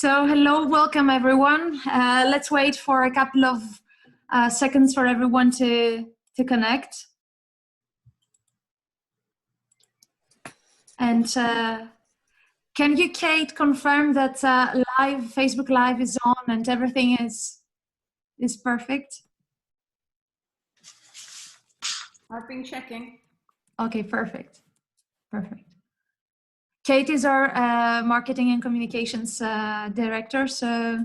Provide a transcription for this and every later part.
So hello, welcome everyone. Let's wait for a couple of seconds for everyone to connect. And can you, Kate, confirm that Facebook Live is on and everything is perfect? I've been checking. Okay, perfect. Perfect. Kate is our marketing and communications director, so.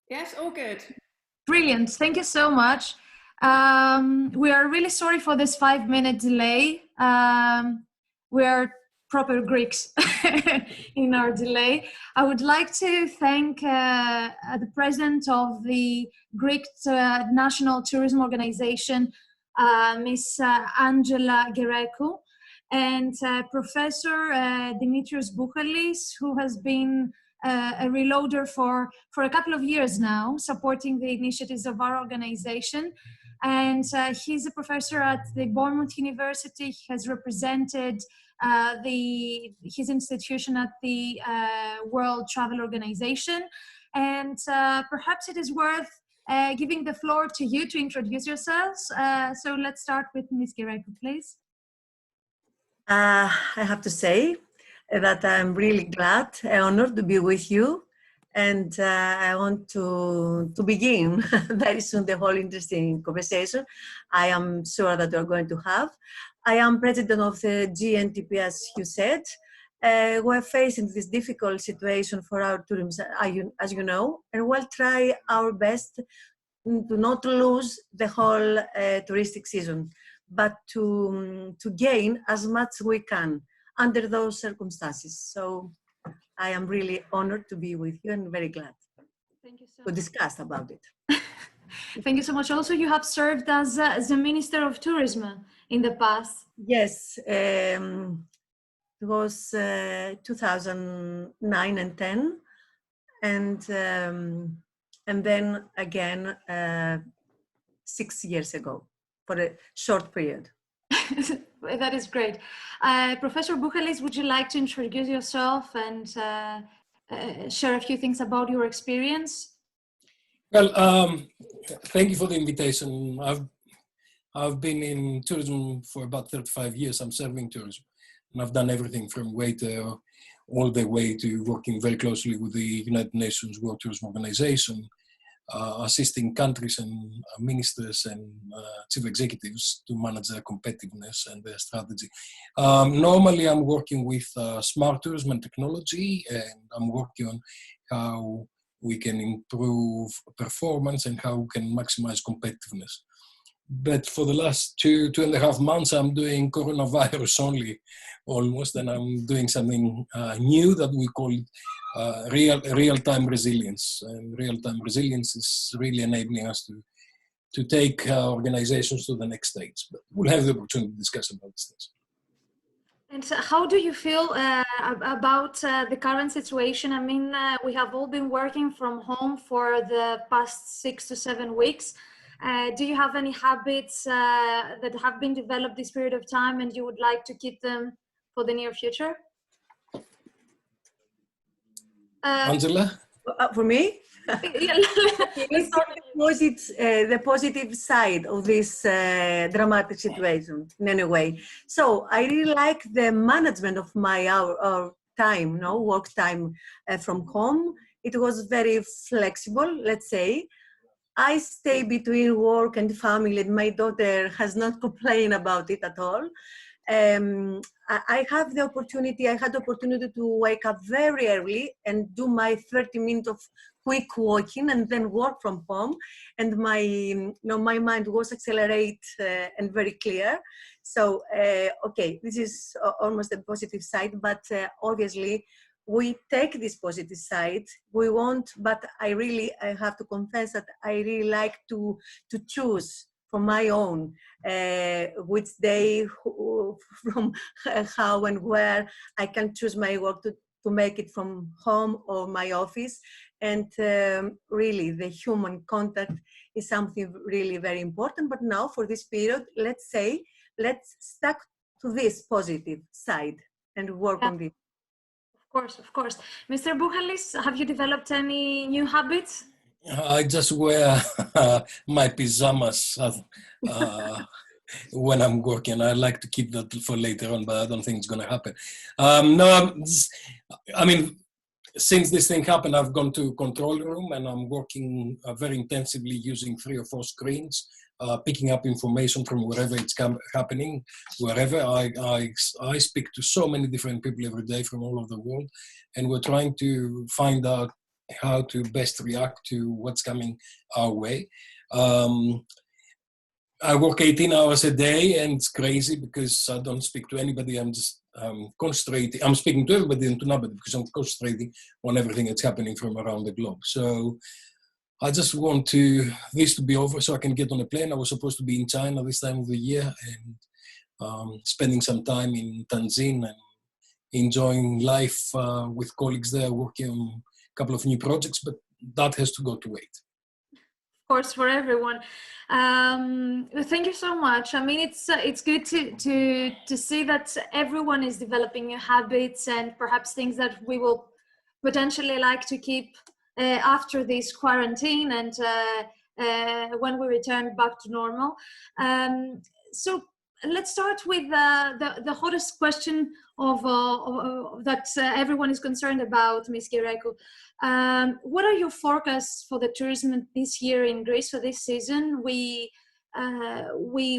Yes, all good. Brilliant, thank you so much. We are really sorry for this 5-minute delay. We are proper Greeks in our delay. I would like to thank the president of the Greek National Tourism Organization, Miss Angela Gerekou, and Professor Dimitrios Buhalis, who has been a reloader for a couple of years now, supporting the initiatives of our organization. And he's a professor at the Bournemouth University. He has represented his institution at the World Travel Organization. And perhaps it is worth giving the floor to you to introduce yourselves. So let's start with Ms. Gerekou, please. I have to say that I'm really glad and honored to be with you. And I want to begin very soon the whole interesting conversation I am sure that we're going to have. I am president of the GNTP, as you said. We're facing this difficult situation for our tourism, as you know, and we'll try our best to not lose the whole touristic season, but to gain as much we can under those circumstances. So I am really honored to be with you and very glad to discuss about it. Thank you so much. Also, you have served as the Minister of Tourism in the past. Yes, it was 2009 and 10, and then again 6 years ago for a short period. That is great. Professor Buhalis, would you like to introduce yourself and share a few things about your experience? Well, thank you for the invitation. I've been in tourism for about 35 years. I'm serving tourism, and I've done everything from waiter all the way to working very closely with the United Nations World Tourism Organization, assisting countries and ministers and chief executives to manage their competitiveness and their strategy. Normally, I'm working with smart tourism and technology, and I'm working on how we can improve performance and how we can maximize competitiveness. But for the last 2.5 months, I'm doing coronavirus only, almost, and I'm doing something new that we call real-time resilience. And real-time resilience is really enabling us to take organizations to the next stage. But we'll have the opportunity to discuss about these things. And how do you feel about the current situation? I mean, we have all been working from home for the past 6 to 7 weeks. Do you have any habits that have been developed this period of time and you would like to keep them for the near future? Angela? For me? Let's talk the positive side of this dramatic situation in any way. So I really like the management of my our time, work time from home. It was very flexible, let's say. I stay between work and family, and my daughter has not complained about it at all. I had the opportunity to wake up very early and do my 30 minutes of quick walking and then work from home. And my mind was accelerated and very clear. So, okay, this is almost a positive side, but obviously we take this positive side. We want, but I have to confess that I really like to choose for my own, which day, from how and where I can choose my work to make it from home or my office. And really the human contact is something really very important. But now for this period, let's stick to this positive side and work on this. Of course. Mr. Buhalis, have you developed any new habits? I just wear my pajamas when I'm working. I like to keep that for later on, but I don't think it's going to happen. No, I mean, since this thing happened, I've gone to control room and I'm working very intensively using 3 or 4 screens, picking up information from wherever it's happening, wherever. I speak to so many different people every day from all over the world, and we're trying to find out how to best react to what's coming our way. I work 18 hours a day, and it's crazy because I don't speak to anybody. I'm just concentrating. I'm speaking to everybody and to nobody because I'm concentrating on everything that's happening from around the globe. So I just want this to be over so I can get on a plane. I was supposed to be in China this time of the year and spending some time in Tanzania and enjoying life with colleagues there, working on a couple of new projects, but that has to go to wait. Course, for everyone. Thank you so much. I mean, it's good to see that everyone is developing new habits and perhaps things that we will potentially like to keep after this quarantine and when we return back to normal. So let's start with the hottest question of that everyone is concerned about, Ms. Gerekou. What are your forecasts for the tourism this year in Greece for this season? We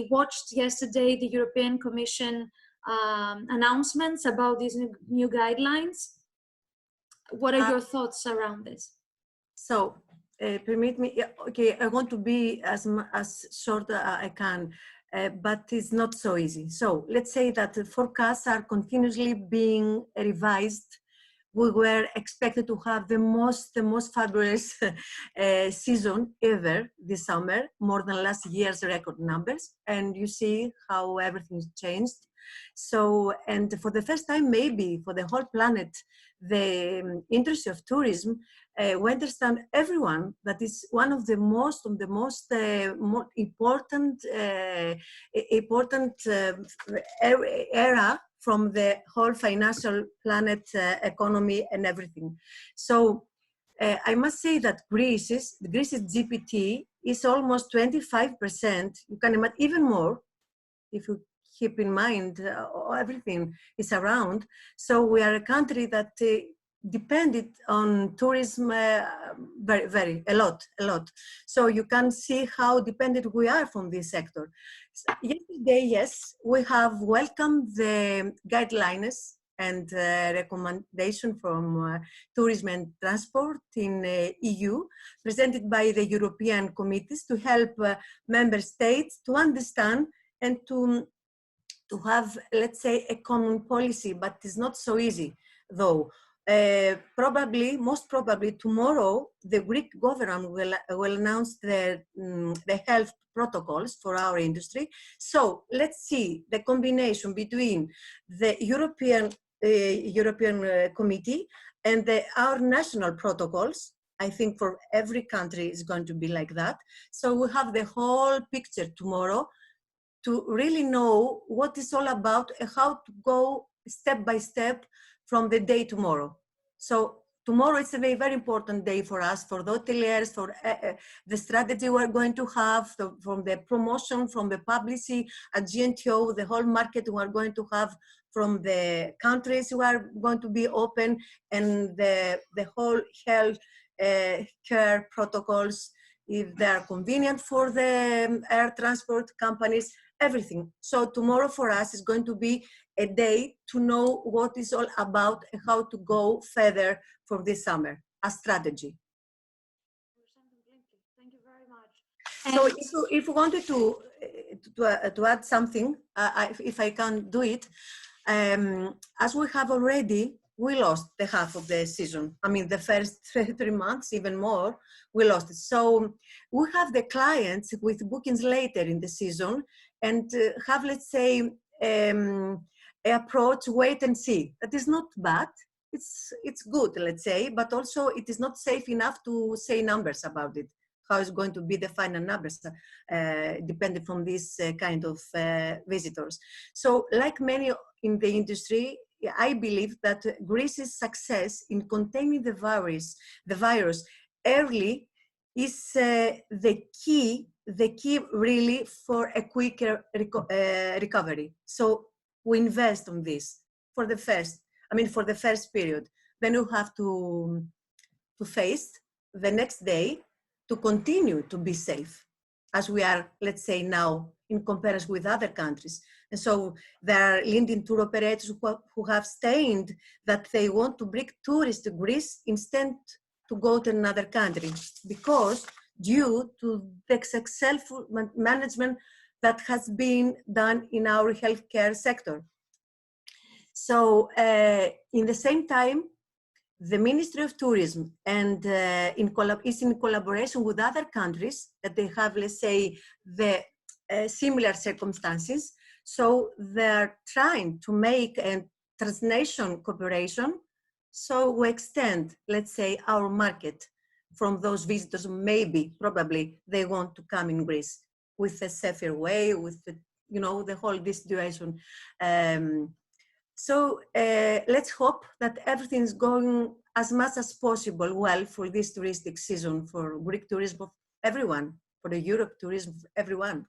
watched yesterday the European Commission announcements about these new guidelines. What are your thoughts around this? So, permit me. Okay, I want to be as short as I can. But it's not so easy. So let's say that the forecasts are continuously being revised. We were expected to have the most fabulous season ever this summer, more than last year's record numbers. And you see how everything's changed. So, and for the first time, maybe for the whole planet, the industry of tourism, we understand everyone that is one of the most important era from the whole financial planet economy and everything. So I must say that Greece's GPT is almost 25%. You can imagine even more if you keep in mind everything is around. So we are a country that depended on tourism a lot. So you can see how dependent we are from this sector. So yesterday, yes, we have welcomed the guidelines and recommendation from tourism and transport in EU, presented by the European committees to help member states to understand and to have, let's say, a common policy, but it's not so easy, though. Most probably tomorrow, the Greek government will announce the health protocols for our industry. So let's see the combination between the European Committee and our national protocols. I think for every country is going to be like that. So we have the whole picture tomorrow to really know what it's all about and how to go step by step from the day tomorrow. So tomorrow is a very, very important day for us, for the hoteliers, for the strategy we're going to have, from the promotion, from the publicity at GNTO, the whole market we're going to have from the countries who are going to be open, and the whole health care protocols, if they are convenient for the air transport companies, everything. So tomorrow for us is going to be a day to know what it's all about and how to go further for this summer, a strategy. Thank you very much. So if you wanted to add something, if I can do it, as we have already, we lost the half of the season. I mean, the first 3 months, even more, we lost it. So we have the clients with bookings later in the season and have, let's say, approach, wait and see. That is not bad. It's good, let's say, but also it is not safe enough to say numbers about it. How is going to be the final numbers, depending from this kind of visitors. So like many in the industry, I believe that Greece's success in containing the virus early is the key really for a quicker recovery. So we invest on this for the first period. Then you have to face the next day to continue to be safe, as we are, let's say now, in comparison with other countries. And so there are leading tour operators who have stated that they want to bring tourists to Greece instead to go to another country, because due to the successful management that has been done in our healthcare sector. So in the same time, the Ministry of Tourism and is in collaboration with other countries that they have, let's say, the similar circumstances. So they're trying to make a transnational cooperation. So we extend, let's say, our market from those visitors. Probably they want to come in Greece with a safer way, with the, the whole this situation. So let's hope that everything is going as much as possible well for this touristic season, for Greek tourism of everyone, for the Europe tourism of everyone.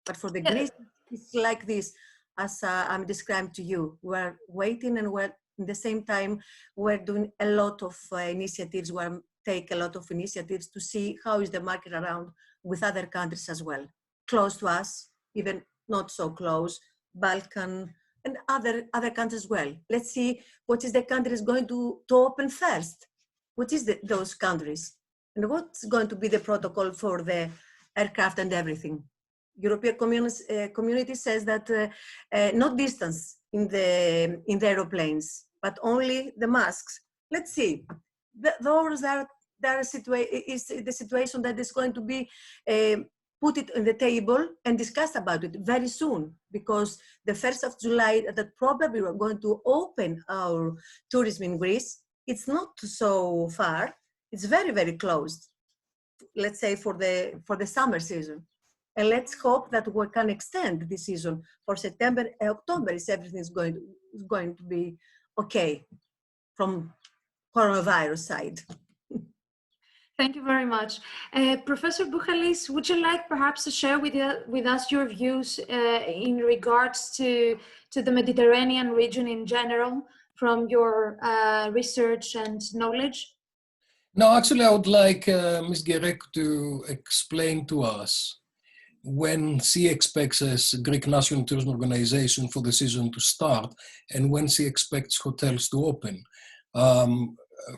But for the Greece, it's like this, as I'm describing to you. We're waiting, and we're in the same time, we're doing a lot of initiatives, we're take a lot of initiatives to see how is the market around with other countries as well, close to us, even not so close, Balkan, and other countries as well. Let's see what is the countries going to open first. What is those countries? And what's going to be the protocol for the aircraft and everything? European community says that not distance in the aeroplanes, but only the masks. Let's see. Those are the situation that is going to be put it on the table and discuss about it very soon, because the 1st of July, that probably we're going to open our tourism in Greece. It's not so far. It's very, very close, let's say, for the summer season. And let's hope that we can extend this season for September and October, if everything is going to be okay from coronavirus side. Thank you very much. Professor Buhalis, would you like perhaps to share with us your views in regards to the Mediterranean region in general, from your research and knowledge? No, actually, I would like Ms. Gerekou to explain to us when she expects as Greek National Tourism Organization for the season to start, and when she expects hotels to open.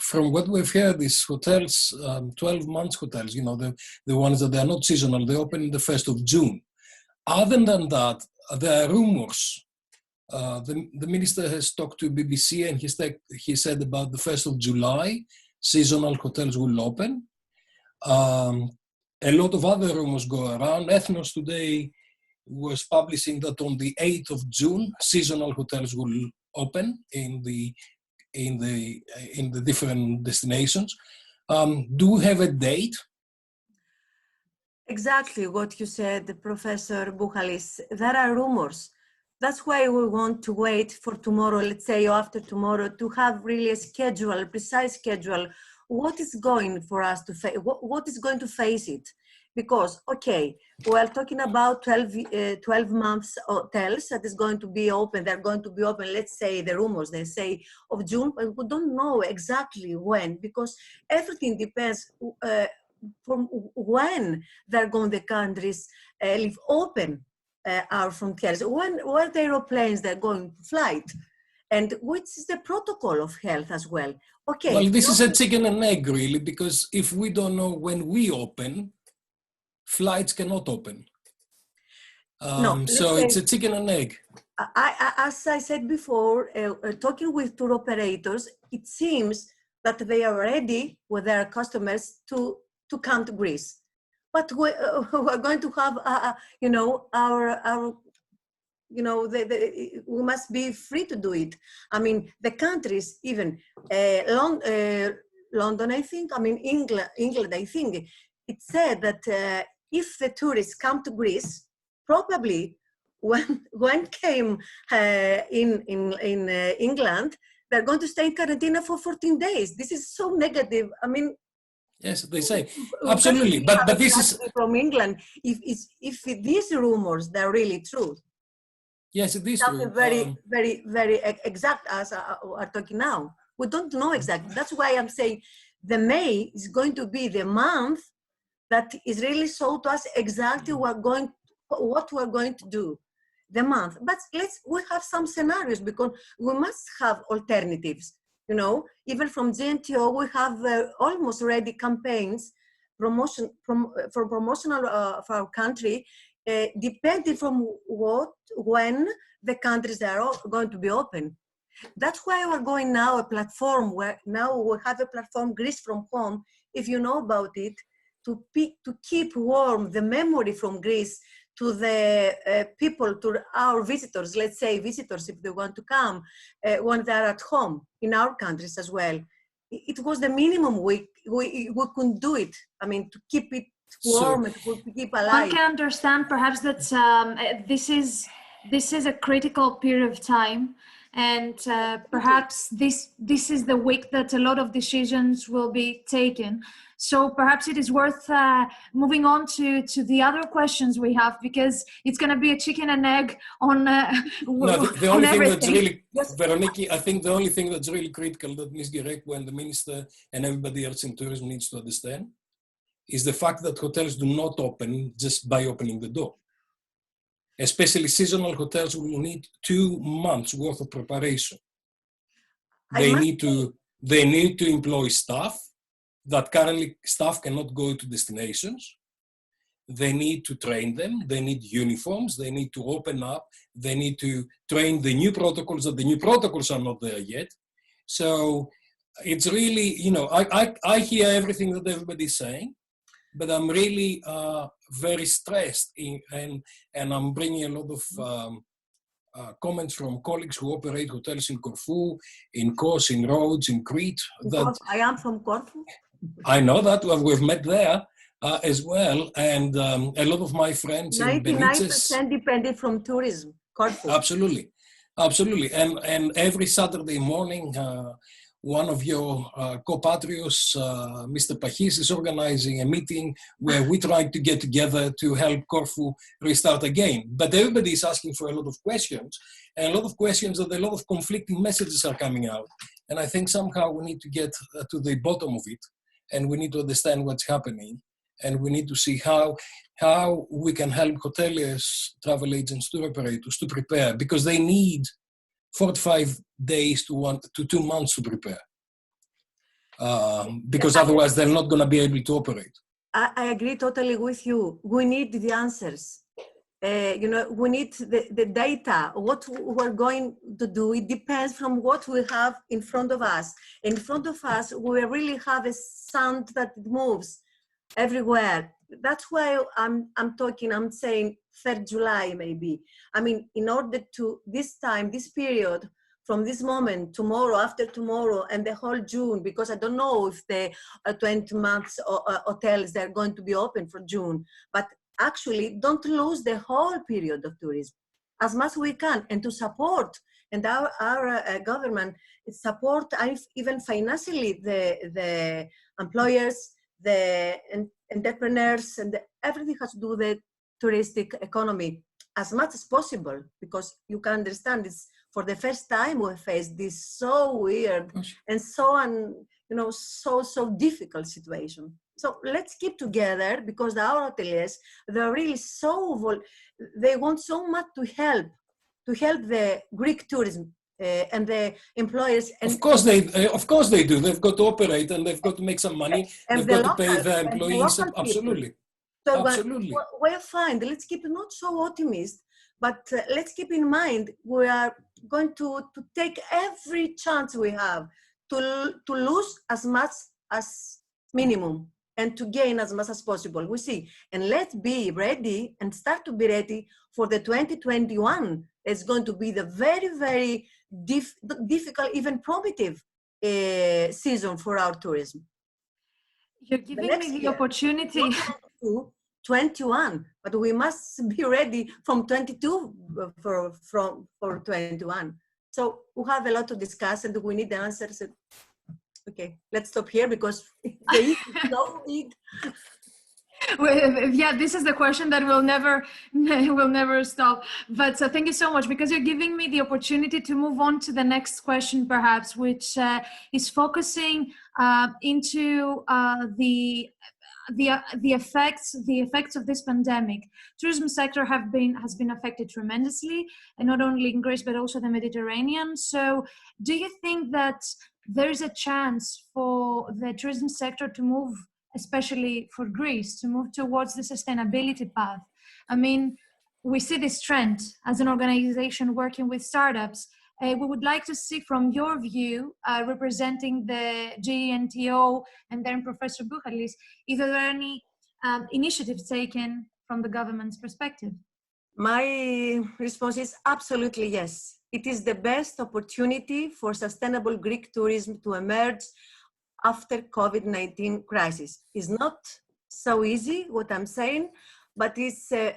From what we've heard, these hotels, 12-month hotels, the ones that are not seasonal, they open in the 1st of June. Other than that, there are rumors. The minister has talked to BBC, and he said about the 1st of July, seasonal hotels will open. A lot of other rumors go around. Ethnos today was publishing that on the 8th of June, seasonal hotels will open in the different destinations. Do we have a date? Exactly what you said, Professor Buhalis. There are rumors. That's why we want to wait for tomorrow, let's say, or after tomorrow, to have really a precise schedule. What is going for us to face? What is going to face it? Because, okay, we're talking about 12 months hotels that is going to be open. They're going to be open, let's say, the rumors, they say, of June, but we don't know exactly when, because everything depends from when they're going the countries leave open our frontiers, when the aeroplanes they're going to flight, and which is the protocol of health as well. Okay. Well, this is a chicken and egg, really, because if we don't know when we open, flights cannot open. So it's a chicken and egg. As I said before, talking with tour operators, it seems that they are ready with their customers to come to Greece. But we're going to have, we must be free to do it. I mean, the countries, even London, I think, England, I think, it said that if the tourists come to Greece, probably when came in England, they're going to stay in quarantine for 14 days. This is so negative. I mean, yes, they say absolutely, but this is from England. If these rumors they're really true, yes, it is something true. very exact as are talking now. We don't know exactly. That's why I'm saying the May is going to be the month that is really show to us exactly what we're going to do. The month, but we have some scenarios because we must have alternatives. You know, even from GNTO, we have almost ready campaigns, for promotional for our country, depending from when the countries are going to be open. That's why we're going now a platform where now we have a platform, Greece from Home, if you know about it, to keep warm the memory from Greece to the people, to our visitors, let's say visitors if they want to come, when they're at home in our countries as well. It was the minimum we couldn't do it. I mean, to keep it warm and to keep alive. One can understand perhaps that this is a critical period of time, and perhaps this is the week that a lot of decisions will be taken. So perhaps it is worth moving on to the other questions we have, because it's going to be a chicken and egg on the on only thing everything. that's really, Veroniki, I think the only thing that's really critical that Ms. Gerekou and the Minister and everybody else in tourism needs to understand is the fact that hotels do not open just by opening the door. Especially seasonal hotels will need 2 months worth of preparation. They need to employ staff. That currently staff cannot go to destinations. They need to train them. They need uniforms. They need to open up. They need to train the new protocols, that the new protocols are not there yet. So it's really, you know, I hear everything that everybody's saying, but I'm really very stressed and I'm bringing a lot of comments from colleagues who operate hotels in Corfu, in Kos, in Rhodes, in Crete. I am from Corfu. I know that, we've met there as well, and a lot of my friends in Benices. 99% depended from tourism, Corfu. Absolutely, and every Saturday morning, one of your compatriots, Mr. Pachis, is organizing a meeting where we try to get together to help Corfu restart again. But everybody is asking for a lot of questions, and a lot of questions that a lot of conflicting messages are coming out. And I think somehow we need to get to the bottom of it, and we need to understand what's happening, and we need to see how we can help hoteliers, travel agents, tour operators to prepare, because they need 45 days to 2 months to prepare, because otherwise they're not going to be able to operate. I agree totally with you. We need the answers. You know, we need the data. What we're going to do, it depends from what we have in front of us. In front of us, we really have a sand that moves everywhere. That's why I'm saying 3rd July maybe. I mean, in order to this period, from this moment, tomorrow, after tomorrow, and the whole June, because I don't know if the 20 months hotels, they're going to be open for June, but actually don't lose the whole period of tourism as much as we can, and to support, and our government support even financially the employers, the entrepreneurs, and everything has to do with the touristic economy as much as possible, because you can understand it's for the first time we face this so weird and so difficult situation. So let's keep together, because our hoteliers, they're really they want so much to help the Greek tourism and the employers. And of course they do. They've got to operate and they've got to make some money. They've got to pay their employees. Absolutely. So absolutely. We're fine. Let's keep not so optimistic, but let's keep in mind we are going to take every chance we have to lose as much as minimum and to gain as much as possible. We see, and let's be ready and start to be ready for the 2021. It's going to be the very, very difficult, even prohibitive season for our tourism. You're giving me the opportunity 21, but we must be ready from 22 for 21. So we have a lot to discuss and we need the answers. Okay, let's stop here because the issue is so big. Well, yeah, this is the question that will never stop. But thank you so much, because you're giving me the opportunity to move on to the next question, perhaps, which is focusing into the effects of this pandemic. Tourism sector has been affected tremendously, and not only in Greece but also the Mediterranean. So, do you think that there is a chance for the tourism sector to move, especially for Greece, to move towards the sustainability path? I mean, we see this trend as an organization working with startups. We would like to see from your view, representing the GNTO and then Professor Buhalis, if there are any initiatives taken from the government's perspective. My response is absolutely yes. It is the best opportunity for sustainable Greek tourism to emerge after COVID-19 crisis. It's not so easy, what I'm saying, but it's the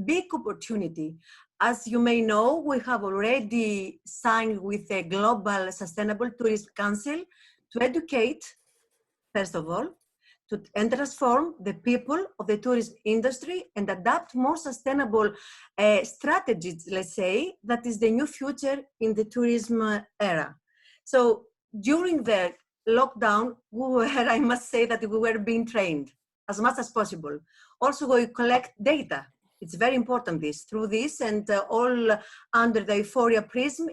big opportunity. As you may know, we have already signed with the Global Sustainable Tourism Council to educate, first of all, and transform the people of the tourism industry and adapt more sustainable strategies, let's say, that is the new future in the tourism era. So during the lockdown, I must say that we were being trained as much as possible. Also, we collect data. It's very important through this and all under the euphoria prism.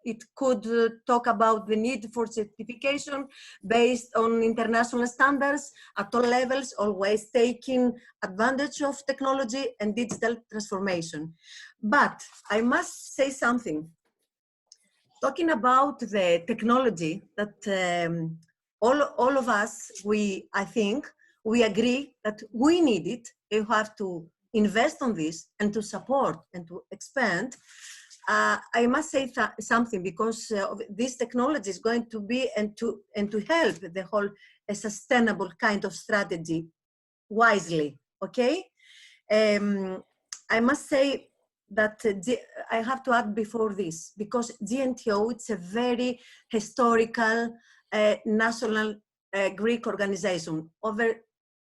It could talk about the need for certification based on international standards at all levels, always taking advantage of technology and digital transformation. But I must say something. Talking about the technology that all of us, I think, we agree that we need it. We have to invest on this and to support and to expand. I must say something, because this technology is going to be and to help the whole sustainable kind of strategy wisely. Okay, I must say that I have to add before this, because GNTO, it's a very historical national Greek organization, over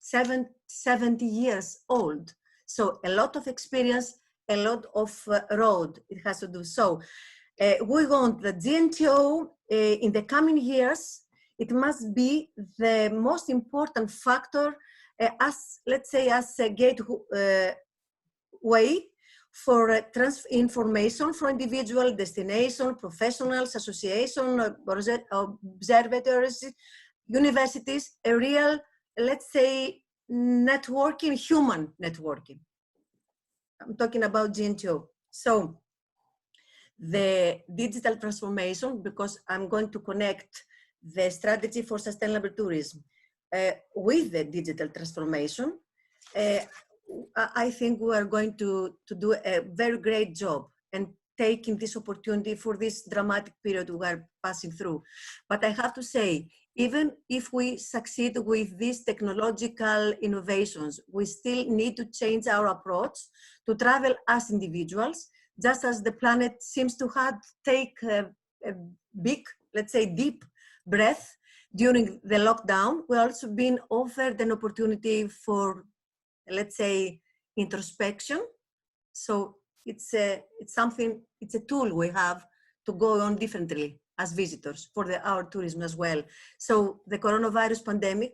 70 years old. So a lot of experience, a lot of road it has to do. So we want the GNTO in the coming years, it must be the most important factor as, let's say, as a gateway for information for individual, destination, professionals, association, observatories, universities, a real, let's say, networking, human networking. I'm talking about GNTO. So the digital transformation, because I'm going to connect the strategy for sustainable tourism with the digital transformation, I think we are going to do a very great job and taking this opportunity for this dramatic period we are passing through. But I have to say, even if we succeed with these technological innovations, we still need to change our approach to travel as individuals, just as the planet seems to have take a big, let's say, deep breath during the lockdown. We're also being offered an opportunity for, let's say, introspection. So it's a tool we have to go on differently as visitors for our tourism as well. So the coronavirus pandemic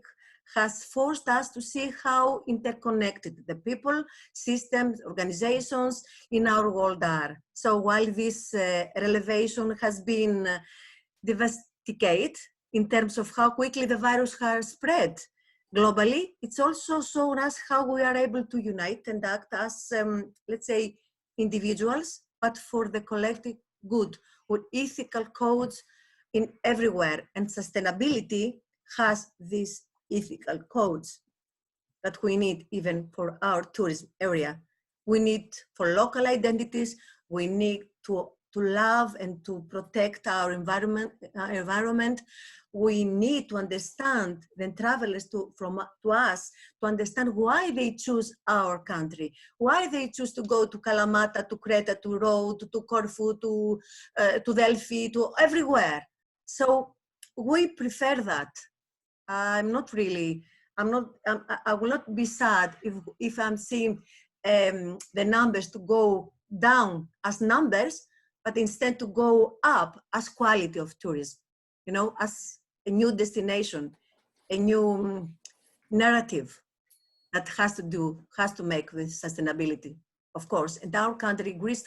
has forced us to see how interconnected the people, systems, organizations in our world are. So while this revelation has been devastating in terms of how quickly the virus has spread globally, it's also shown us how we are able to unite and act as, let's say, individuals, but for the collective good, with ethical codes in everywhere. And sustainability has these ethical codes that we need even for our tourism area. We need for local identities, we need to love and to protect our environment. we need to understand the travelers to us to understand why they choose our country, why they choose to go to Kalamata, to Creta, to Rhodes, to Corfu, to Delphi, to everywhere. So we prefer that. I will not be sad if I'm seeing the numbers to go down as numbers, but instead to go up as quality of tourism, you know, as a new destination, a new narrative that has to make with sustainability, of course. And our country, Greece,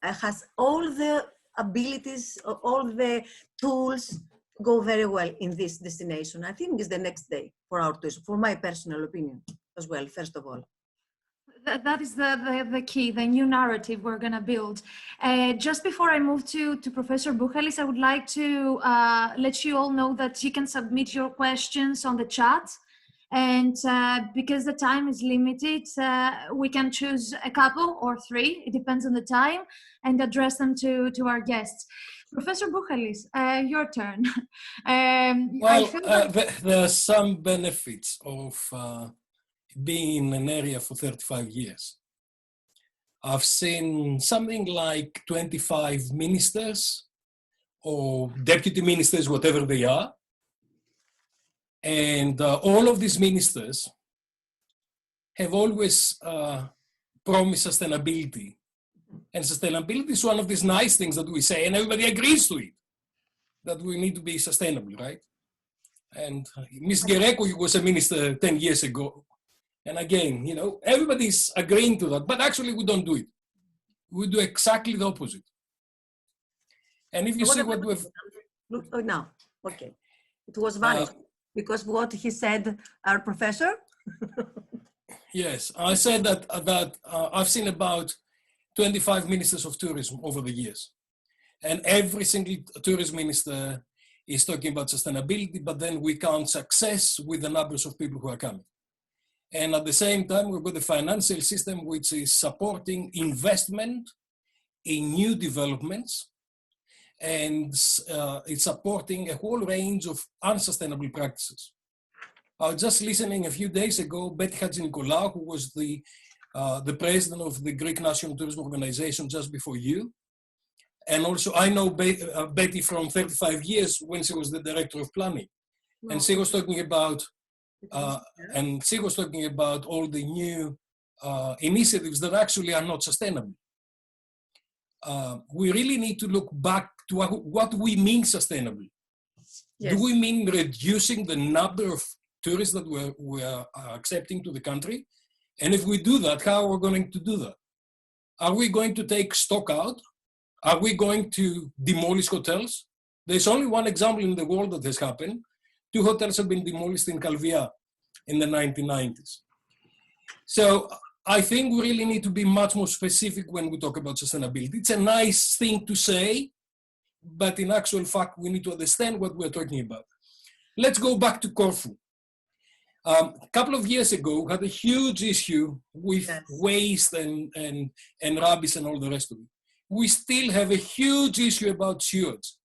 has all the abilities, all the tools to go very well in this destination. I think it's the next day for our tourism, for my personal opinion as well, first of all. That is the key, the new narrative we're going to build. Just before I move to Professor Buhalis, I would like to let you all know that you can submit your questions on the chat. And because the time is limited, we can choose a couple or three, it depends on the time, and address them to our guests. Professor Buhalis, your turn. There are some benefits of being in an area for 35 years. I've seen something like 25 ministers or deputy ministers, whatever they are. And all of these ministers have always promised sustainability. And sustainability is one of these nice things that we say, and everybody agrees to it, that we need to be sustainable, right? And Ms. Gerekou was a minister 10 years ago. And again, you know, everybody's agreeing to that, but actually we don't do it. We do exactly the opposite. And if you see what we've... Oh, no, okay. It was vanished because what he said, our professor? Yes, I said that I've seen about 25 ministers of tourism over the years. And every single tourism minister is talking about sustainability, but then we count success with the numbers of people who are coming. And at the same time, we've got the financial system which is supporting investment in new developments, and it's supporting a whole range of unsustainable practices. I was just listening a few days ago, Betty Hadjinikolaou, who was the president of the Greek National Tourism Organization just before you. And also I know Betty from 35 years when she was the director of planning. No. And she was talking about all the new initiatives that actually are not sustainable. We really need to look back to what we mean sustainable. Yes. Do we mean reducing the number of tourists that we are accepting to the country? And if we do that, how are we going to do that? Are we going to take stock out? Are we going to demolish hotels? There's only one example in the world that has happened. 2 hotels have been demolished in Calvia in the 1990s. So I think we really need to be much more specific when we talk about sustainability. It's a nice thing to say, but in actual fact, we need to understand what we're talking about. Let's go back to Corfu. A couple of years ago, we had a huge issue with waste and rubbish and all the rest of it. We still have a huge issue about sewage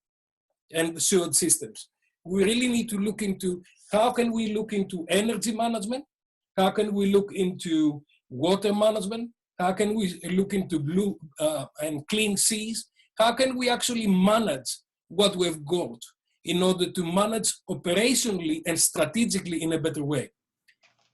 and the sewage systems. We really need to look into how can we look into energy management? How can we look into water management? How can we look into blue and clean seas? How can we actually manage what we've got in order to manage operationally and strategically in a better way?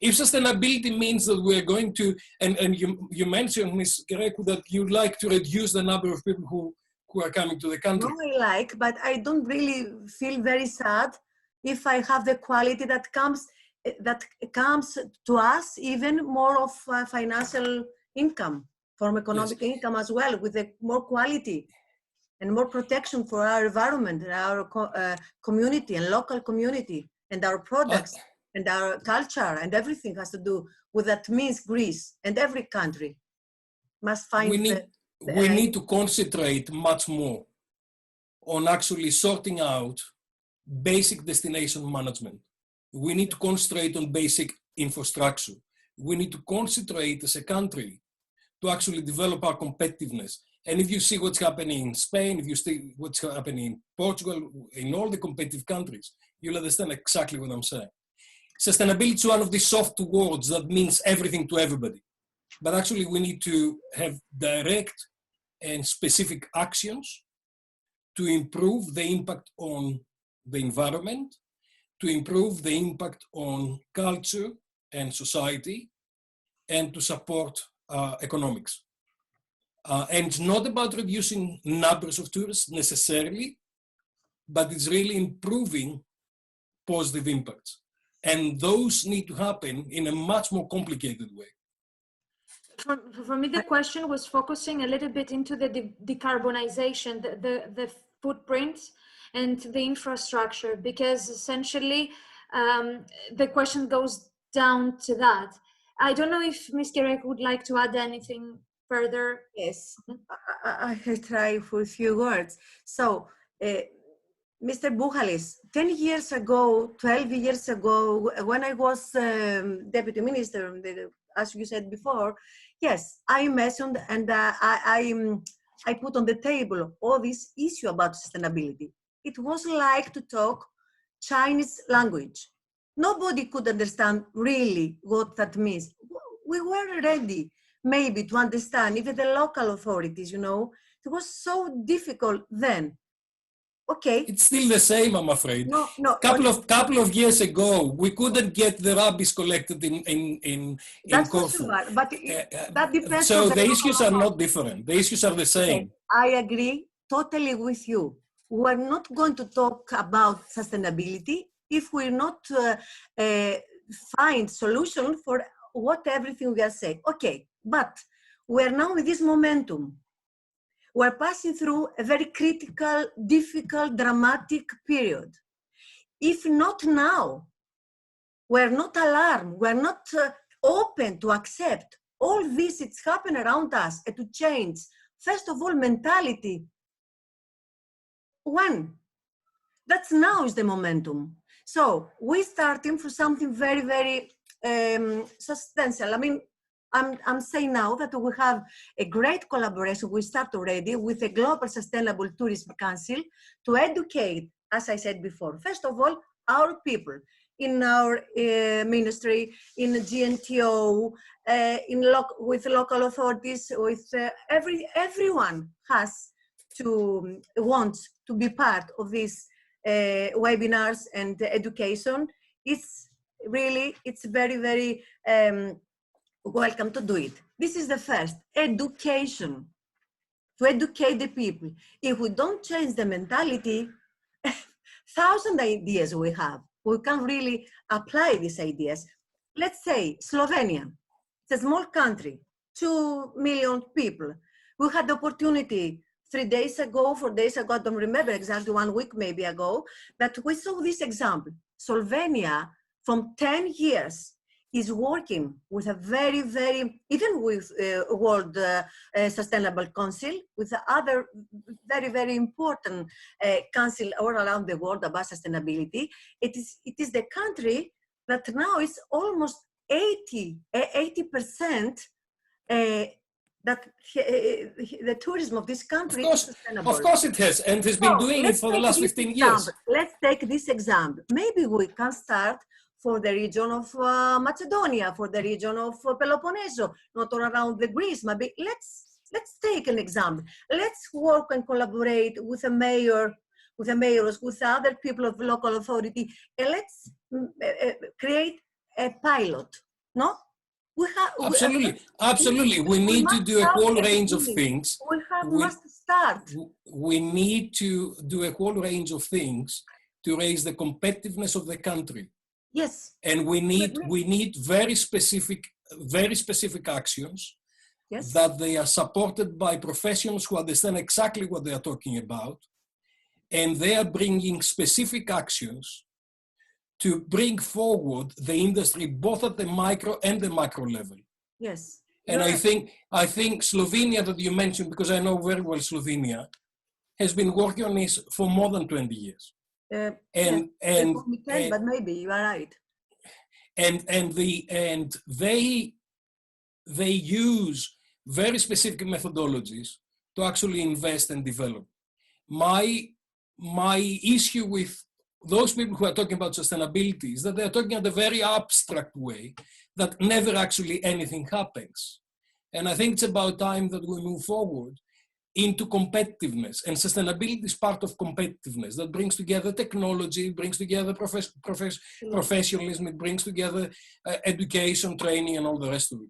If sustainability means that we're going to, and you mentioned, Ms. Gerekou, that you'd like to reduce the number of people who are coming to the country. No, I like, but I don't really feel very sad if I have the quality that comes to us, even more of financial income, from economic income as well, with more quality and more protection for our environment, and our community and local community, and our products and our culture, and everything has to do with that. Means Greece and every country must find we need to concentrate much more on actually sorting out basic destination management. We need to concentrate on basic infrastructure. We need to concentrate as a country to actually develop our competitiveness. And if you see what's happening in Spain, if you see what's happening in Portugal, in all the competitive countries, you'll understand exactly what I'm saying. Sustainability is one of these soft words that means everything to everybody. But actually, we need to have direct and specific actions to improve the impact on the environment, to improve the impact on culture and society, and to support economics. And it's not about reducing numbers of tourists necessarily, but it's really improving positive impacts. And those need to happen in a much more complicated way. For me, the question was focusing a little bit into the decarbonization, the footprints and the infrastructure, because essentially the question goes down to that. I don't know if Ms. Gerekou would like to add anything further. Yes, I try for a few words. So, Mr. Buhalis, 10 years ago, 12 years ago, when I was Deputy Minister, as you said before, yes, I mentioned and I put on the table all this issue about sustainability. It was like to talk Chinese language. Nobody could understand really what that means. We were ready maybe to understand, even the local authorities, you know. It was so difficult then. Okay. It's still the same, I'm afraid. No. Couple of years ago, we couldn't get the rubbish collected in That's Corfu. Sure, but that depends. So on the issues are not different. The issues are the same. Okay. I agree totally with you. We're not going to talk about sustainability if we're not find solution for what everything we are saying. Okay, but we're now with this momentum. We're passing through a very critical, difficult, dramatic period. If not now, we're not alarmed, we're not open to accept all this it's happening around us and to change, first of all, mentality. When? That's now is the momentum. So we're starting for something very, very substantial. I mean, I'm saying now that we have a great collaboration. We start already with the Global Sustainable Tourism Council to educate, as I said before, first of all, our people in our ministry, in GNTO, with local authorities, with everyone has to want to be part of these webinars and education. It's really, it's very, very welcome to do it. This is the first, education, to educate the people. If we don't change the mentality, 1,000 ideas we have, we can't really apply these ideas. Let's say Slovenia, it's a small country, 2 million people. We had the opportunity 3 days ago, 4 days ago, I don't remember exactly, 1 week maybe ago, but we saw this example. Slovenia, from 10 years, is working with a very, very, even with World Sustainable Council, with the other very, very important council all around the world about sustainability. It is the country that now is almost 80% that the tourism of this country is sustainable. Of course it has, and has been doing it for the last 15 years. Let's take this example. Maybe we can start for the region of Macedonia, for the region of Peloponnese, not all around the Greece. Maybe let's take an example. Let's work and collaborate with the mayor, with the mayors, with other people of local authority, and let's create a pilot. No? Absolutely. We need to do a whole range of things. We need to do a whole range of things to raise the competitiveness of the country. Yes. And we need very specific actions. Yes. That they are supported by professionals who understand exactly what they are talking about, and they are bringing specific actions to bring forward the industry both at the micro and the macro level. Yes. And I think Slovenia that you mentioned, because I know very well Slovenia, has been working on this for more than 20 years. But maybe you are right. And they use very specific methodologies to actually invest and develop. My issue with those people who are talking about sustainability is that they're talking in a very abstract way that never actually anything happens. And I think it's about time that we move forward into competitiveness, and sustainability is part of competitiveness that brings together technology, brings together professionalism, it brings together education, training, and all the rest of it.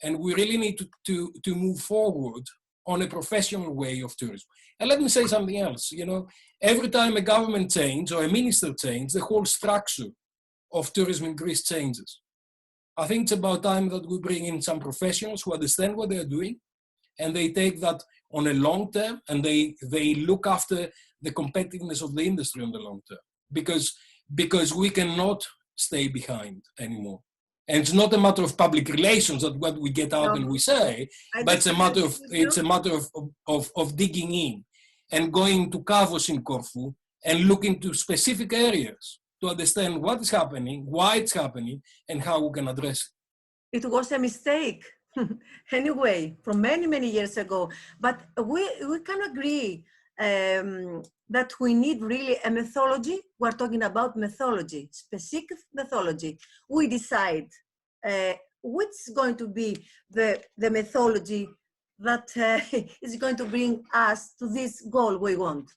And we really need to move forward on a professional way of tourism. And let me say something else. You know, every time a government changes or a minister changes, the whole structure of tourism in Greece changes. I think it's about time that we bring in some professionals who understand what they're doing, and they take that on a long term, and they look after the competitiveness of the industry on the long term, because we cannot stay behind anymore. And it's not a matter of public relations that what we get out and we say, but it's a matter of digging in and going to Kavos in Corfu and looking to specific areas to understand what is happening, why it's happening, and how we can address it. It was a mistake. Anyway, from many years ago, but we can agree that we need really a methodology. We're talking about methodology, specific methodology. We decide which is going to be the methodology that is going to bring us to this goal we want.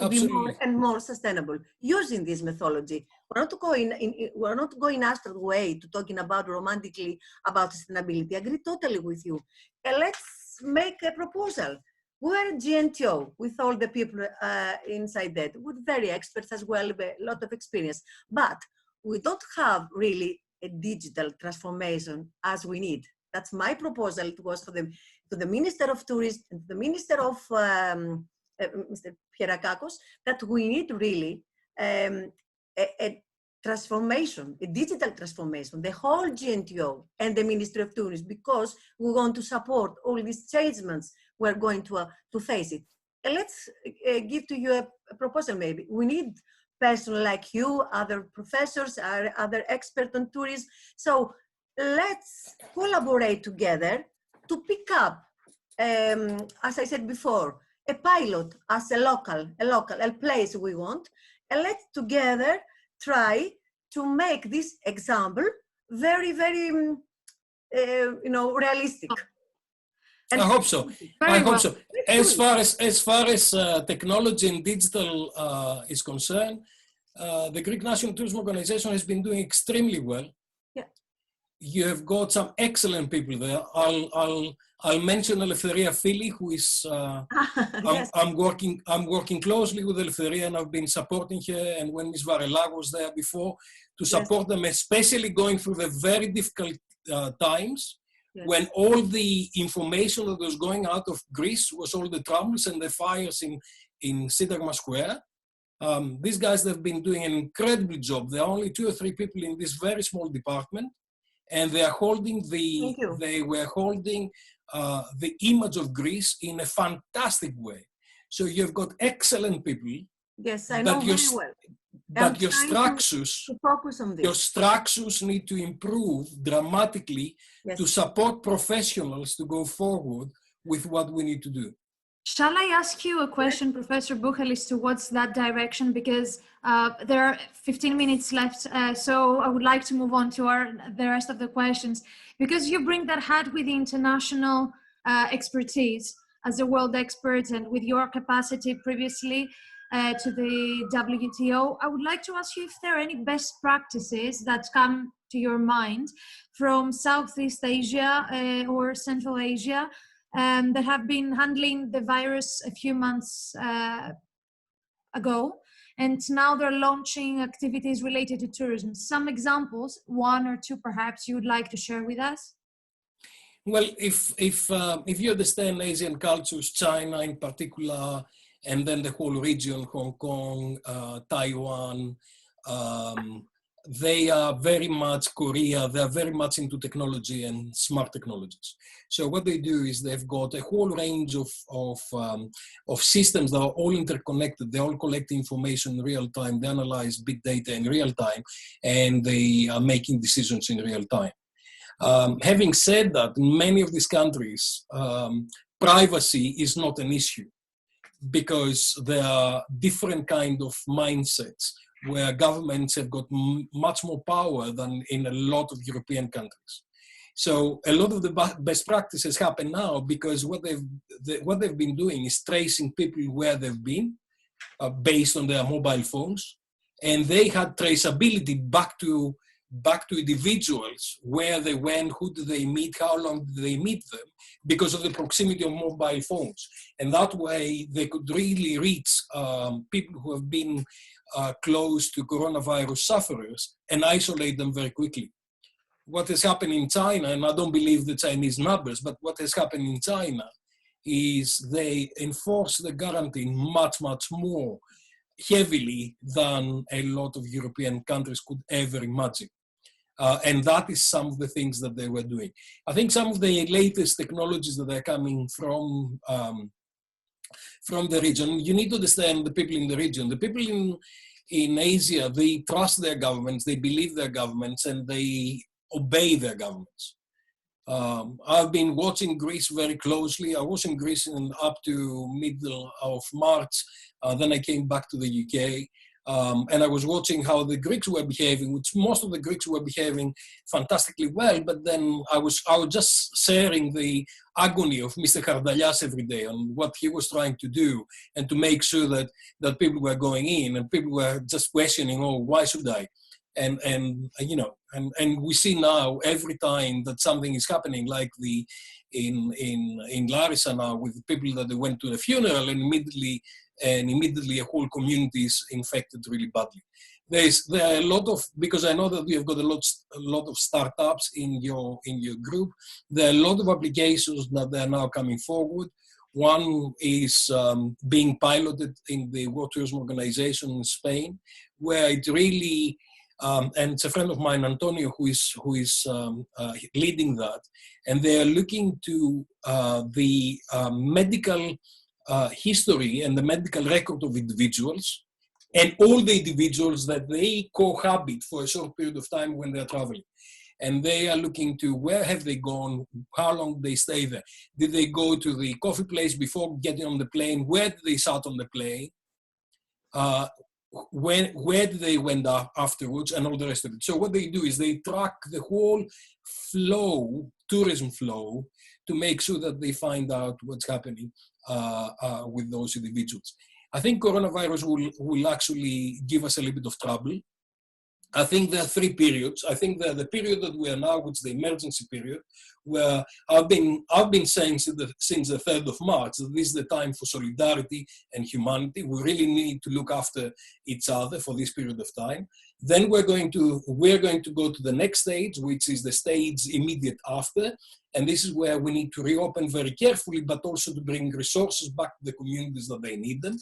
To be more and more sustainable using this methodology. We're not going astral way to talking about romantically about sustainability. I agree totally with you. Let's make a proposal. We're GNTO with all the people inside that, with very experts as well, a lot of experience. But we don't have really a digital transformation as we need. That's my proposal. It was to the Minister of Tourism and the Minister of Mr. Gerekou, that we need really a transformation, a digital transformation, the whole GNTO and the Ministry of Tourism, because we want to support all these changements we're going to face it. And let's give to you a proposal maybe. We need persons like you, other professors, other experts on tourism. So let's collaborate together to pick up, as I said before, a pilot as a place we want, and let's together try to make this example very realistic. And I hope so. I hope so. As far as technology and digital is concerned, the Greek National Tourism Organization has been doing extremely well. Yeah. You have got some excellent people there. I'll mention Eleftheria Fili, who is yes. I'm working closely with Eleftheria, and I've been supporting her. And when Ms. Varela was there before, to support them, especially going through the very difficult times, when all the information that was going out of Greece was all the troubles and the fires in Syntagma Square. These guys have been doing an incredible job. There are only 2 or 3 people in this very small department, and they are holding the image of Greece in a fantastic way. So you've got excellent people. Yes, I know very well. But your structures, to focus on this. Your structures need to improve dramatically to support professionals to go forward with what we need to do. Shall I ask you a question, Professor Buhalis, towards that direction? Because there are 15 minutes left, so I would like to move on to the rest of the questions. Because you bring that hat with the international expertise as a world expert, and with your capacity previously to the WTO, I would like to ask you if there are any best practices that come to your mind from Southeast Asia or Central Asia that have been handling the virus a few months ago, and now they're launching activities related to tourism. Some examples, 1 or 2 perhaps, you would like to share with us? Well, if you understand Asian cultures, China in particular, and then the whole region, Hong Kong, Taiwan, they are very much, Korea, they are very much into technology and smart technologies. So what they do is they've got a whole range of systems that are all interconnected. They all collect information in real time. They analyze big data in real time, and they are making decisions in real time. Having said that, in many of these countries, privacy is not an issue, because there are different kind of mindsets where governments have got much more power than in a lot of European countries. So a lot of the best practices happen now because what they've been doing is tracing people where they've been based on their mobile phones, and they had traceability back to individuals, where they went, who did they meet, how long did they meet them, because of the proximity of mobile phones. And that way they could really reach people who have been close to coronavirus sufferers and isolate them very quickly. What has happened in China, and I don't believe the Chinese numbers, but what has happened in China is they enforce the quarantine much, much more heavily than a lot of European countries could ever imagine. And that is some of the things that they were doing. I think some of the latest technologies that are coming from the region, you need to understand the people in the region. The people in Asia, they trust their governments, they believe their governments, and they obey their governments. I've been watching Greece very closely. I was in Greece up to middle of March. Then I came back to the UK. And I was watching how the Greeks were behaving, which most of the Greeks were behaving fantastically well. But then I was just sharing the agony of Mr. Kardalias every day on what he was trying to do, and to make sure that people were going in and people were just questioning, oh, why should I? And you know, and we see now every time that something is happening, like in Larissa now, with people that they went to the funeral and immediately a whole community is infected really badly. There are a lot of, because I know that we have got a lot of startups in your group. There are a lot of applications that they are now coming forward. One is being piloted in the World Tourism Organization in Spain, where it really and it's a friend of mine, Antonio, who is leading that, and they are looking to the medical history and the medical record of individuals, and all the individuals that they cohabit for a short period of time when they're traveling. And they are looking to where have they gone, how long did they stay there, did they go to the coffee place before getting on the plane, where did they sat on the plane, where they went afterwards, and all the rest of it. So what they do is they track the whole flow, tourism flow, to make sure that they find out what's happening with those individuals. I think coronavirus will actually give us a little bit of trouble. I think there are three periods. I think the period that we are now, which is the emergency period, where I've been saying since the 3rd of March that this is the time for solidarity and humanity. We really need to look after each other for this period of time. Then we're going to go to the next stage, which is the stage immediate after. And this is where we need to reopen very carefully, but also to bring resources back to the communities that they need them.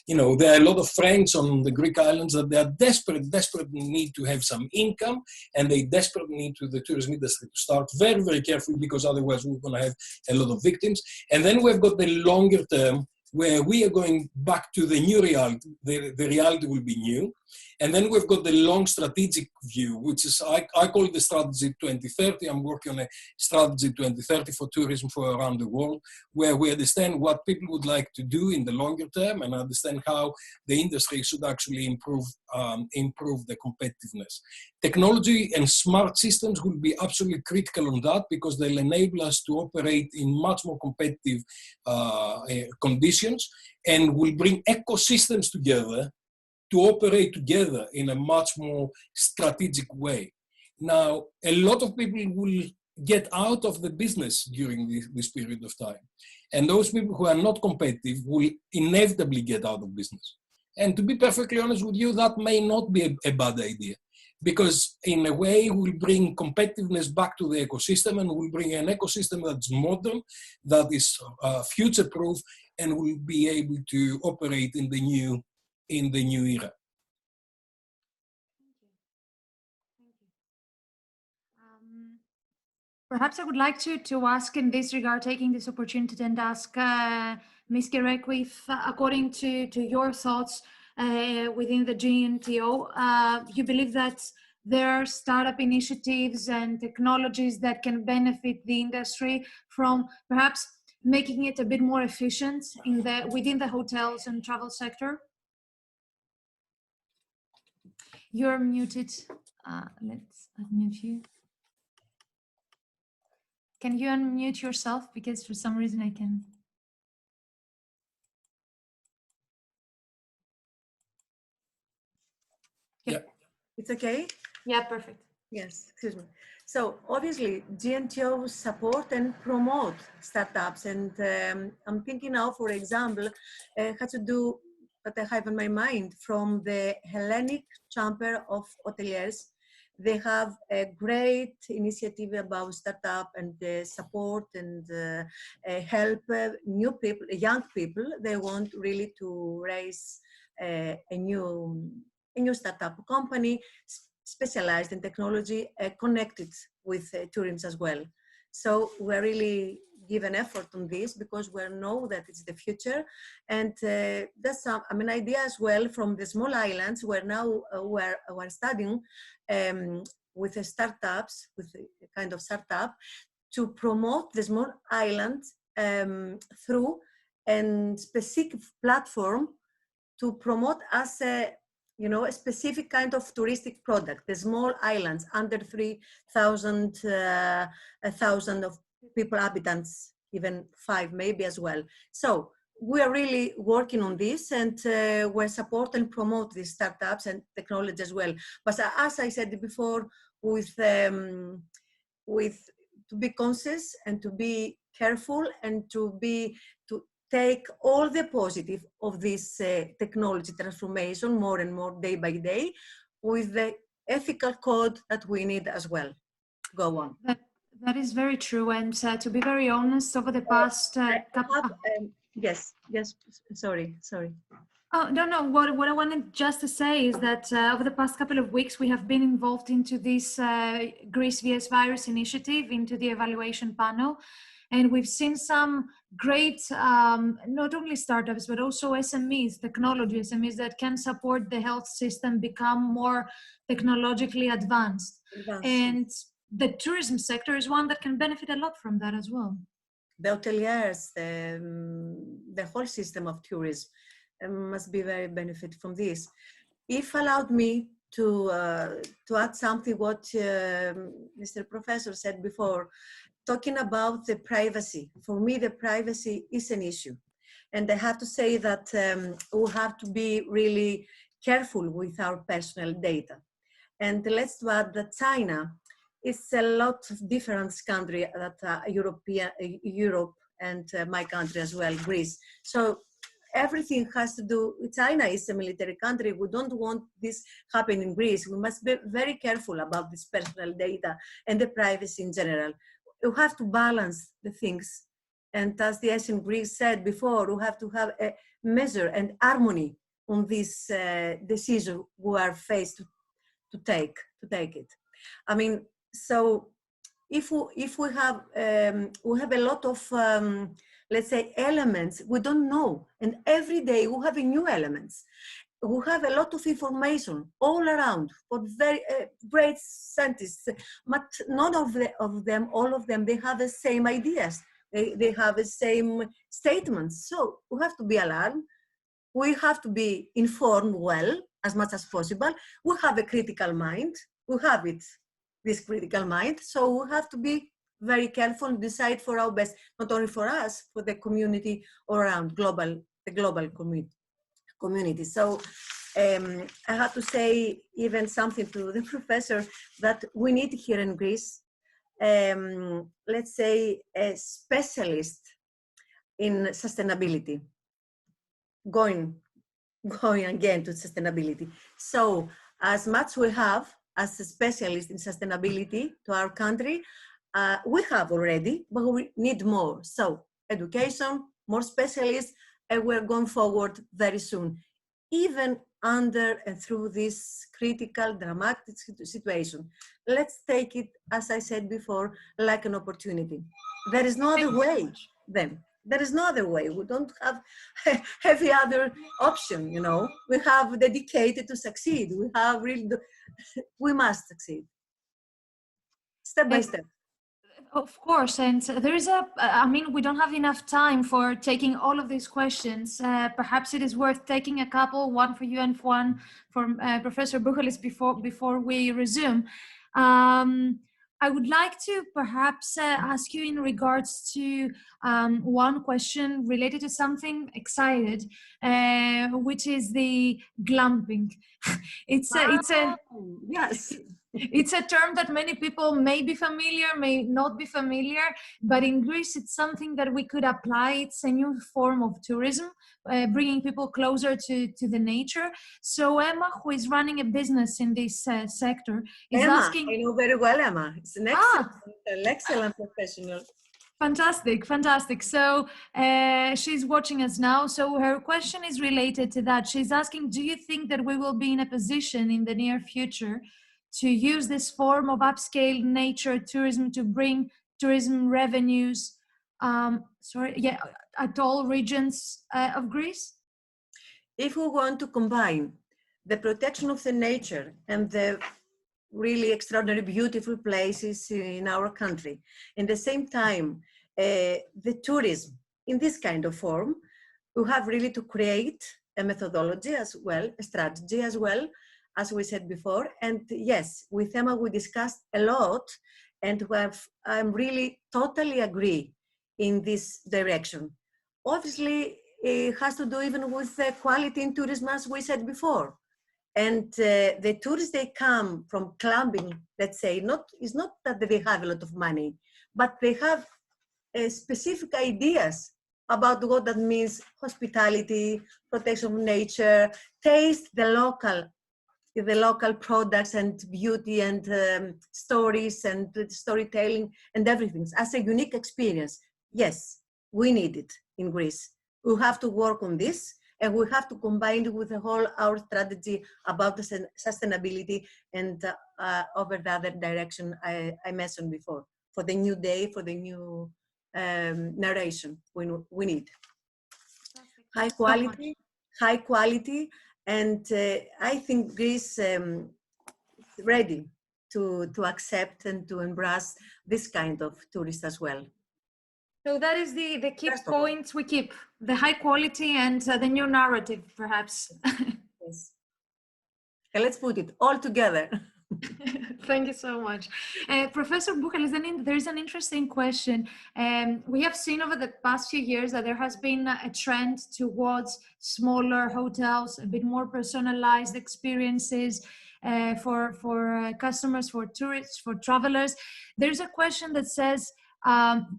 You know, there are a lot of friends on the Greek islands that they are desperate need to have some income, and they desperately need the tourism industry to start very, very carefully, because otherwise we're going to have a lot of victims. And then we've got the longer term, where we are going back to the new reality. The reality will be new. And then we've got the long strategic view, which is, I call it the strategy 2030. I'm working on a strategy 2030 for tourism for around the world, where we understand what people would like to do in the longer term, and understand how the industry should actually improve the competitiveness. Technology and smart systems will be absolutely critical on that, because they'll enable us to operate in much more competitive conditions, and will bring ecosystems together to operate together in a much more strategic way. Now, a lot of people will get out of the business during this period of time. And those people who are not competitive will inevitably get out of business. And to be perfectly honest with you, that may not be a bad idea, because in a way we'll bring competitiveness back to the ecosystem, and we'll bring an ecosystem that's modern, that is future-proof, and will be able to operate in the new era. Perhaps I would like to ask in this regard, taking this opportunity, and ask Ms. Gerekou if, according to your thoughts within the GNTO, you believe that there are startup initiatives and technologies that can benefit the industry from perhaps making it a bit more efficient within the hotels and travel sector. You're muted. Let's unmute you. Can you unmute yourself? Because for some reason I can. Yeah. It's okay? Yeah, perfect. Yes, excuse me. So obviously, GNTO support and promote startups. And I'm thinking now, for example, how to do what I have in my mind from the Hellenic Chamber of Hoteliers. They have a great initiative about startup and support and help new people, young people. They want really to raise a new startup company specialized in technology, connected with tourism as well. So we're really give an effort on this because we know that it's the future. And that's an idea as well from the small islands where now we're studying with the startups, with a kind of startup, to promote the small islands through a specific platform to promote as a specific kind of touristic product, the small islands under 3,000 of people, habitants, even 5 maybe as well. So we are really working on this, and we support and promote these startups and technology as well. But as I said before, with to be conscious and to be careful and to take all the positive of this technology transformation more and more day by day with the ethical code that we need as well. Go on. That is very true. And to be very honest, over the past yes, sorry. Oh, no. What I wanted just to say is that over the past couple of weeks, we have been involved into this Greece vs. Virus initiative, into the evaluation panel. And we've seen some great, not only startups, but also SMEs, technology SMEs that can support the health system become more technologically advanced. And the tourism sector is one that can benefit a lot from that as well. The hoteliers, the whole system of tourism must be very benefit from this. If allowed me to add something what Mr. Professor said before, talking about the privacy. For me, the privacy is an issue. And I have to say that we have to be really careful with our personal data. And let's add that China is a lot of different country that Europe and my country as well, Greece. So everything has to do, China is a military country. We don't want this happen in Greece. We must be very careful about this personal data and the privacy in general. You have to balance the things. And as the ancient Greeks said before, we have to have a measure and harmony on this decision we are faced to take it. I mean, so if we have a lot of, let's say, elements we don't know, and every day we have new elements. We have a lot of information all around for very great scientists, but none of them, all of them, they have the same ideas. They have the same statements. So we have to be alarmed. We have to be informed well, as much as possible. We have a critical mind. We have this critical mind. So we have to be very careful and decide for our best, not only for us, for the community around the global community. So I have to say even something to the professor that we need here in Greece, let's say a specialist in sustainability, going again to sustainability. So as much we have as a specialist in sustainability to our country, we have already, but we need more. So education, more specialists, and we're going forward very soon, even under and through this critical, dramatic situation. Let's take it, as I said before, like an opportunity. There is no other way then. There is no other way. We don't have every other option, you know. We have dedicated to succeed. We have really, we must succeed. Step by step. Of course, and there is I mean, we don't have enough time for taking all of these questions. Perhaps it is worth taking a couple, one for you and one for Professor Buhalis before we resume. I would like to perhaps ask you in regards to one question related to something excited, which is the glamping. It's a Yes. it's a term that many people may be familiar, may not be familiar, but in Greece it's something that we could apply. It's a new form of tourism, bringing people closer to the nature. So Emma, who is running a business in this sector, is Emma, asking... I know very well Emma. It's an excellent professional. Fantastic, fantastic. So she's watching us now. So her question is related to that. She's asking, do you think that we will be in a position in the near future to use this form of upscale nature tourism to bring tourism revenues at all regions of Greece? If we want to combine the protection of the nature and the really extraordinary beautiful places in our country, in the same time the tourism in this kind of form, we have really to create a methodology as well, a strategy as well, as we said before. And yes, with Emma we discussed a lot, and I'm really totally agree in this direction. Obviously, it has to do even with the quality in tourism, as we said before. And the tourists, they come from climbing, let's say, it's not that they have a lot of money, but they have specific ideas about what that means: hospitality, protection of nature, taste the local products and beauty and stories and storytelling and everything as a unique experience. Yes, we need it in Greece. We have to work on this, and we have to combine it with the whole our strategy about the sustainability and over the other direction I mentioned before, for the new day, for the new narration we need. High quality, and I think Greece ready to accept and to embrace this kind of tourist as well. So that is the key points we keep: the high quality and the new narrative, perhaps. Yes. Okay, let's put it all together. Thank you so much. Professor Buhalis, there is an interesting question. We have seen over the past few years that there has been a trend towards smaller hotels, a bit more personalized experiences for customers, for tourists, for travelers. There's a question that says,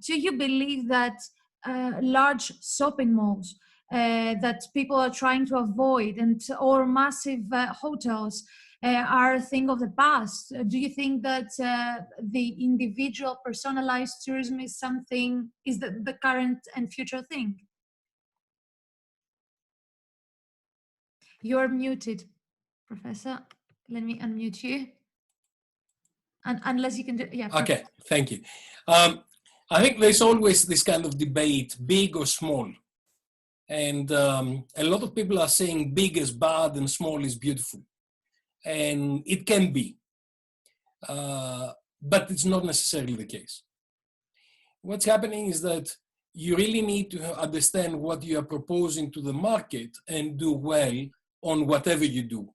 do you believe that large shopping malls that people are trying to avoid or massive hotels are a thing of the past? Do you think that the individual personalized tourism is the current and future thing? You're muted, Professor. Let me unmute you. And unless you can do, yeah. Okay, thank you. I think there's always this kind of debate, big or small. And a lot of people are saying big is bad and small is beautiful. And it can be, but it's not necessarily the case. What's happening is that you really need to understand what you are proposing to the market and do well on whatever you do.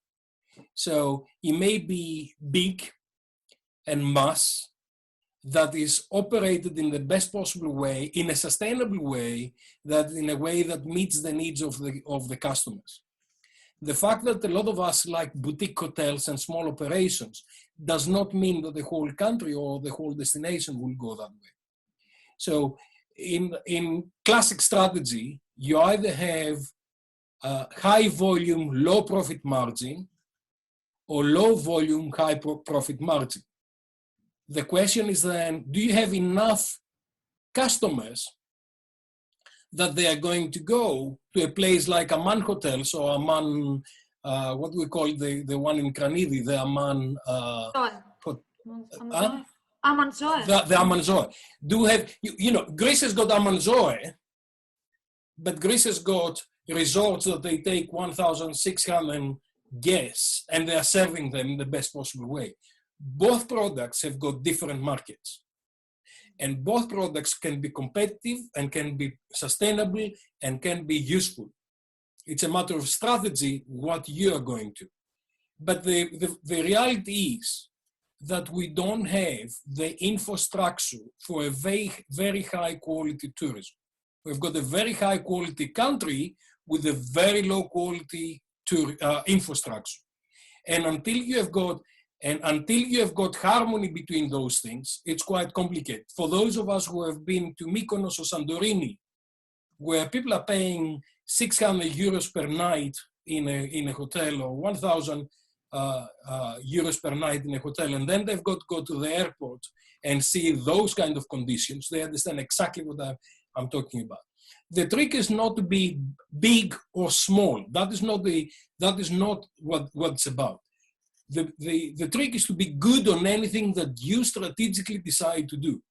So it may be big and mass that is operated in the best possible way, in a sustainable way, that in a way that meets the needs of the customers. The fact that a lot of us like boutique hotels and small operations does not mean that the whole country or the whole destination will go that way. So in classic strategy, you either have high volume, low profit margin, or low volume, high profit margin. The question is then, do you have enough customers that they are going to go to a place like Amman Hotels or Amman, what we call the one in Kranidi, the Amman... Amman Zoe. The Amman Zoe. Do have, you know, Greece has got Amman Zoe, but Greece has got resorts that they take 1,600 guests and they are serving them in the best possible way. Both products have got different markets. And both products can be competitive and can be sustainable and can be useful. It's a matter of strategy, what you are going to. But the reality is that we don't have the infrastructure for a very, very high quality tourism. We've got a very high quality country with a very low quality infrastructure. And until you have got harmony between those things, it's quite complicated. For those of us who have been to Mykonos or Santorini, where people are paying 600 euros per night in a hotel, or 1,000 euros per night in a hotel, and then they've got to go to the airport and see those kind of conditions, they understand exactly what I'm talking about. The trick is not to be big or small. That is not what it's about. The trick is to be good on anything that you strategically decide to do,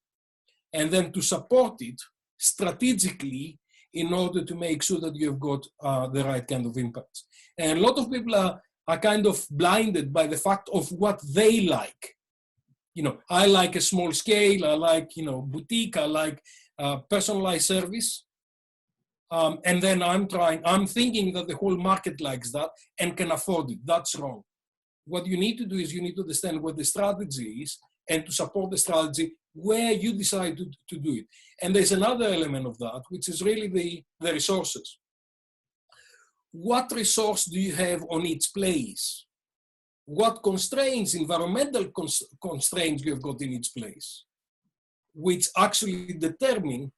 and then to support it strategically in order to make sure that you've got the right kind of impact. And a lot of people are kind of blinded by the fact of what they like. You know, I like a small scale, I like, boutique, I like personalized service. And then I'm thinking that the whole market likes that and can afford it. That's wrong. What you need to do is you need to understand what the strategy is and to support the strategy where you decide to do it. And there's another element of that, which is really the resources. What resource do you have on each place? What constraints, environmental constraints you have got in each place, which actually determine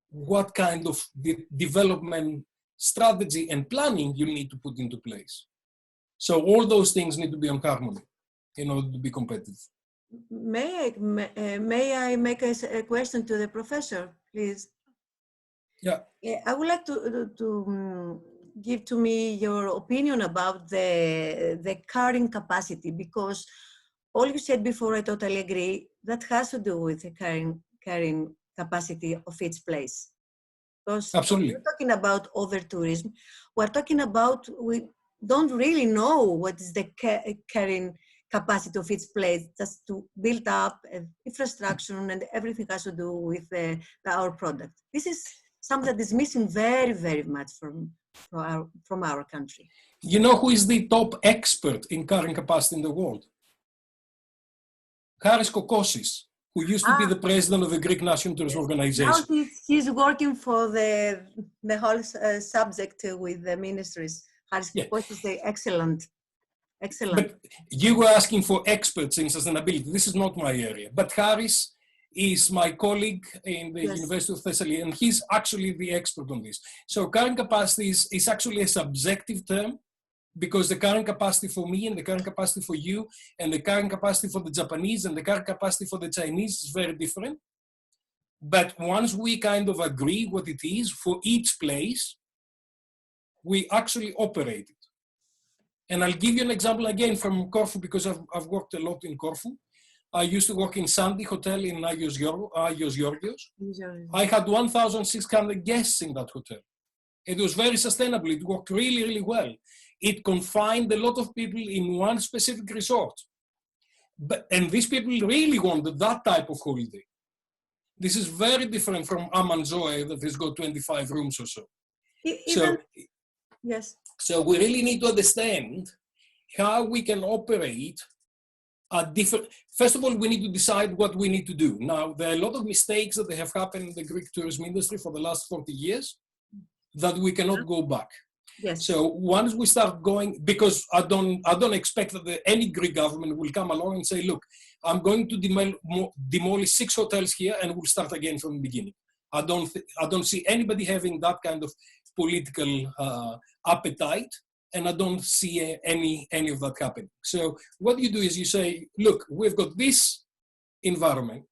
what kind of development strategy and planning you need to put into place. So all those things need to be on harmony in order to be competitive. May I make a question to the professor, please? Yeah. I would like to give to me your opinion about the carrying capacity, because all you said before, I totally agree, that has to do with the carrying capacity of each place. Because absolutely, we're talking about over-tourism, we're talking about, we don't really know what is the carrying capacity of each place, just to build up infrastructure, and everything has to do with our product. This is something that is missing very, very much from our country. You know who is the top expert in carrying capacity in the world? Haris Kokosis, who used to be the president of the Greek National Tourism Organization. Now he's working for the whole subject with the ministries. Haris Kokosis is excellent. But you were asking for experts in sustainability. This is not my area. But Haris is my colleague in the University of Thessaly, and he's actually the expert on this. So carrying capacity is actually a subjective term, because the carrying capacity for me and the carrying capacity for you and the carrying capacity for the Japanese and the carrying capacity for the Chinese is very different. But once we kind of agree what it is for each place, we actually operate it. And I'll give you an example again from Corfu, because I've worked a lot in Corfu. I used to work in Sandy Hotel in Agios Georgios. I had 1,600 guests in that hotel. It was very sustainable. It worked really, really well. It confined a lot of people in one specific resort. And these people really wanted that type of holiday. This is very different from Amanzoe that has got 25 rooms or so. So we really need to understand how we can operate at different. First of all, we need to decide what we need to do. Now, there are a lot of mistakes that have happened in the Greek tourism industry for the last 40 years that we cannot go back. Yes. So once we start going, because I don't expect that any Greek government will come along and say, look, I'm going to demolish 6 hotels here and we'll start again from the beginning. I don't see anybody having that kind of political appetite, and I don't see any of that happening. So what you do is you say, look, we've got this environment,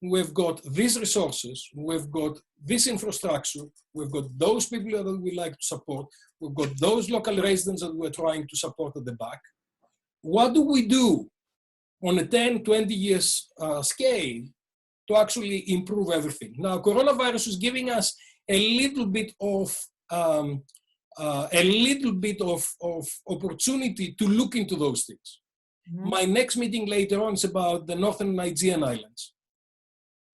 we've got these resources, we've got this infrastructure, we've got those people that we like to support, we've got those local residents that we're trying to support at the back. What do we do on a 10, 20 years scale to actually improve everything? Now, coronavirus is giving us a little bit of opportunity to look into those things. Mm-hmm. My next meeting later on is about the Northern Aegean Islands.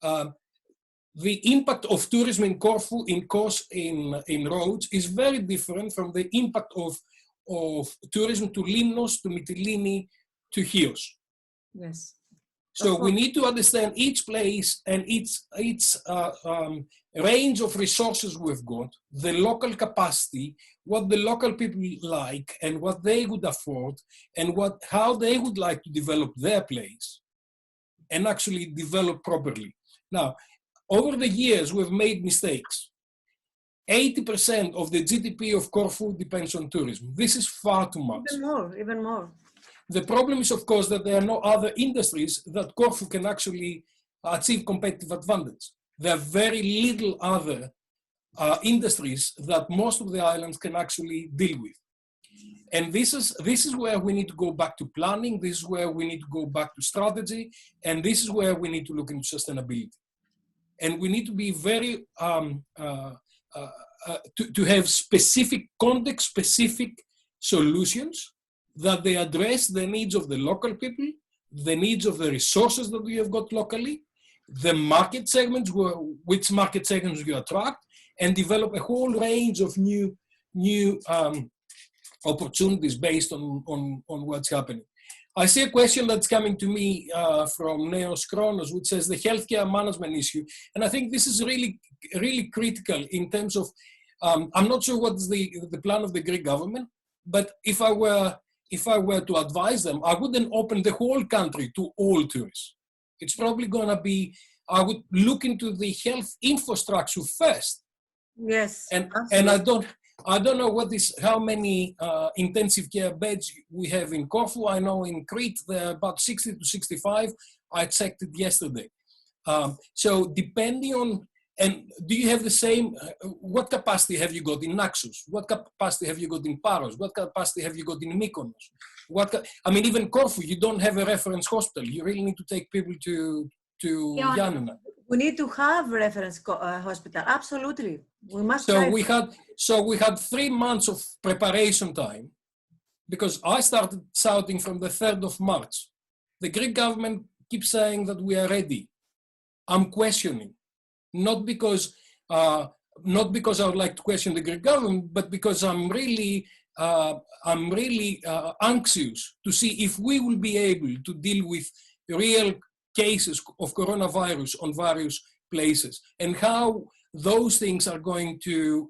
the impact of tourism in Corfu in roads is very different from the impact of tourism to Limnos, to Mytilene, to Chios. Yes. So we need to understand each place and its range of resources we've got, the local capacity, what the local people like and what they would afford, and how they would like to develop their place and actually develop properly. Now, over the years, we've made mistakes. 80% of the GDP of Corfu depends on tourism. This is far too much. Even more. The problem is, of course, that there are no other industries that Corfu can actually achieve competitive advantage. There are very little other industries that most of the islands can actually deal with. And this is where we need to go back to planning, this is where we need to go back to strategy, and this is where we need to look into sustainability. And we need to be very, to have specific context, specific solutions that they address the needs of the local people, the needs of the resources that we have got locally, the market segments, which market segments you attract, and develop a whole range of new opportunities based on what's happening. I see a question that's coming to me from Neos Kronos, which says the healthcare management issue. And I think this is really, really critical in terms of, I'm not sure what's the plan of the Greek government, but if I were to advise them, I wouldn't open the whole country to all tourists. It's probably going to be, I would look into the health infrastructure first. Yes. And I don't know how many intensive care beds we have in Corfu. I know in Crete there are about 60 to 65. I checked it yesterday. So depending on, and do you have the same, what capacity have you got in Naxos? What capacity have you got in Paros? What capacity have you got in Mykonos? I mean, even Corfu, you don't have a reference hospital. You really need to take people to Yanina. We need to have reference hospital. Absolutely, we must. So we had 3 months of preparation time, because I started shouting from the 3rd of March. The Greek government keeps saying that we are ready. I'm questioning, not because I would like to question the Greek government, but because I'm really anxious to see if we will be able to deal with real cases of coronavirus on various places, and how those things are going to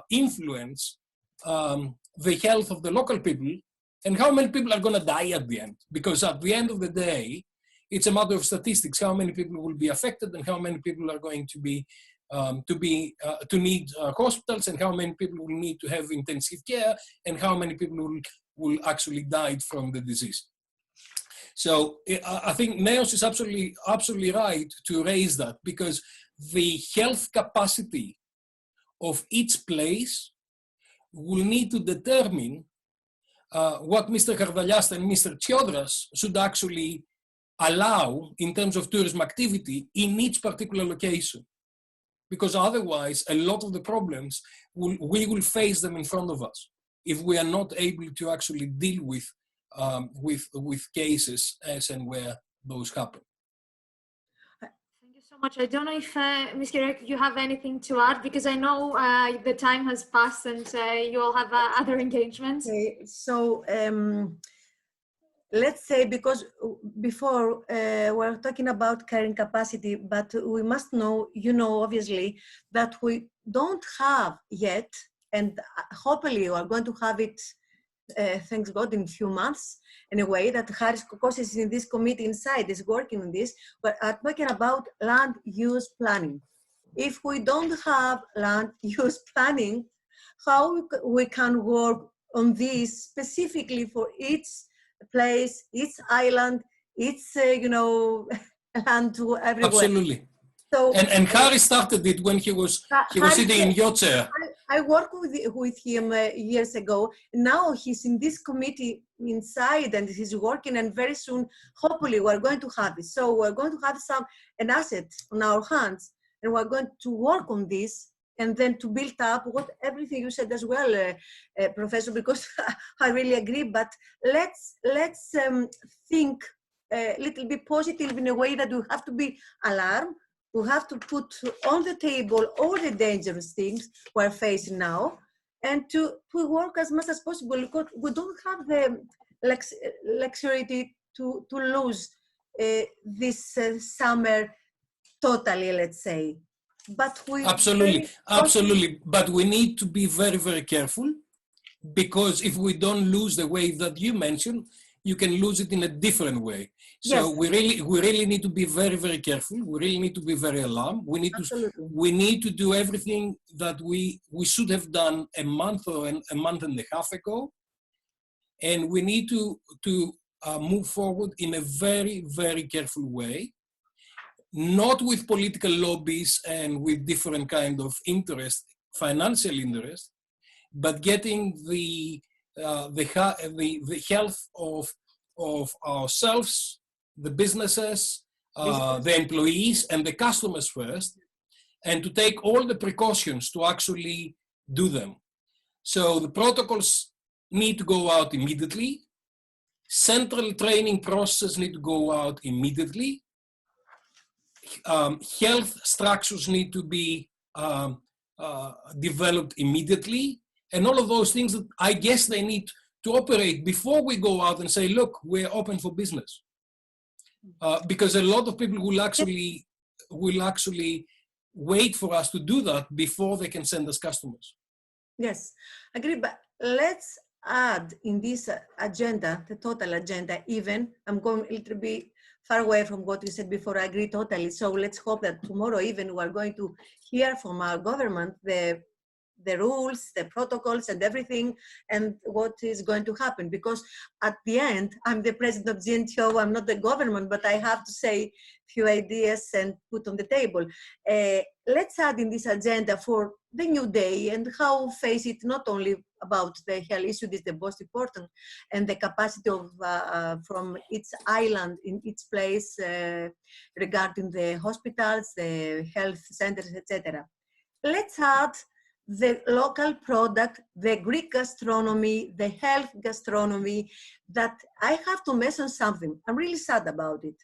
influence the health of the local people, and how many people are going to die at the end. Because at the end of the day, it's a matter of statistics, how many people will be affected and how many people are going to be to need hospitals, and how many people will need to have intensive care, and how many people will actually die from the disease. So I think Neos is absolutely right to raise that, because the health capacity of each place will need to determine what Mr. Kardalias and Mr. Tsiodras should actually allow in terms of tourism activity in each particular location. Because otherwise, a lot of the problems, we will face them in front of us if we are not able to actually deal with cases as and where those happen. Thank you so much. I don't know if, Ms. Gerekou, you have anything to add, because I know the time has passed and you all have other engagements. Okay, so let's say, because before we're talking about carrying capacity, but we must know, obviously, that we don't have yet, and hopefully we're going to have it, thanks God, in a few months, in a way that Haris Kokos is in this committee inside, is working on this, but I'm talking about land use planning. If we don't have land use planning, how we can work on this specifically for each place, each island, each, land to everywhere. Absolutely. So, and Harry started it when he was sitting in your chair. I worked with him years ago. Now he's in this committee inside, and he's working, and very soon, hopefully, we're going to have it. So we're going to have an asset on our hands, and we're going to work on this, and then to build up everything you said as well, Professor, because I really agree. But let's think a little bit positive in a way that we have to be alarmed, We have to put on the table all the dangerous things we're facing now, and to work as much as possible, because we don't have the luxury to lose this summer totally, let's say. But we absolutely. But we need to be very, very careful, because if we don't lose the wave that you mentioned, you can lose it in a different way. So yes. we really need to be very, very careful. We really need to be very alarmed. We need to do everything that we should have done a month or a month and a half ago, and we need to move forward in a very, very careful way, not with political lobbies and with different kind of interest, financial interest, but getting the health of ourselves, the businesses, the employees, and the customers first, and to take all the precautions to actually do them. So the protocols need to go out immediately. Central training processes need to go out immediately. Health structures need to be developed immediately. And all of those things that I guess they need to operate before we go out and say, look, we're open for business. Because a lot of people will actually wait for us to do that before they can send us customers. Yes, agree. But let's add in this agenda, the total agenda, even, I'm going a little bit far away from what you said before, I agree totally. So let's hope that tomorrow even we're going to hear from our government the rules, the protocols and everything, and what is going to happen. Because at the end, I'm the president of GNTO, I'm not the government, but I have to say a few ideas and put on the table. Let's add in this agenda for the new day and how face it not only about the health issue, this is the most important, and the capacity of from each island in each place regarding the hospitals, the health centers, etc. Let's add the local product, the Greek gastronomy, the health gastronomy, that I have to mention something. I'm really sad about it.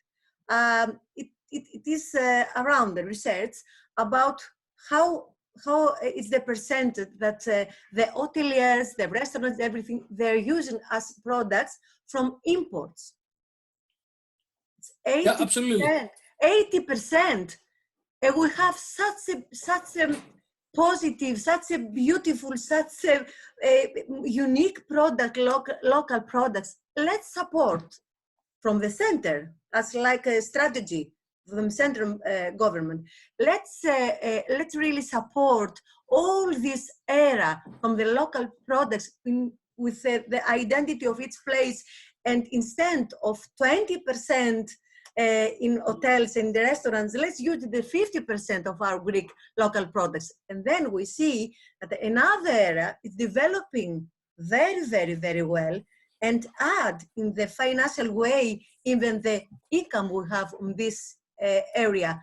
It is around the research about how it's the percentage that the hoteliers, the restaurants, everything, they're using as products from imports. It's 80%, yeah, absolutely. 80%. And we have such a positive, such a beautiful, such a unique product, local products. Let's support from the center as like a strategy from central government. Let's really support all this era from the local products with the identity of each place, and instead of 20% in hotels and the restaurants, let's use the 50% of our Greek local products. And then we see that another era is developing very, very, very well, and add in the financial way even the income we have in this area,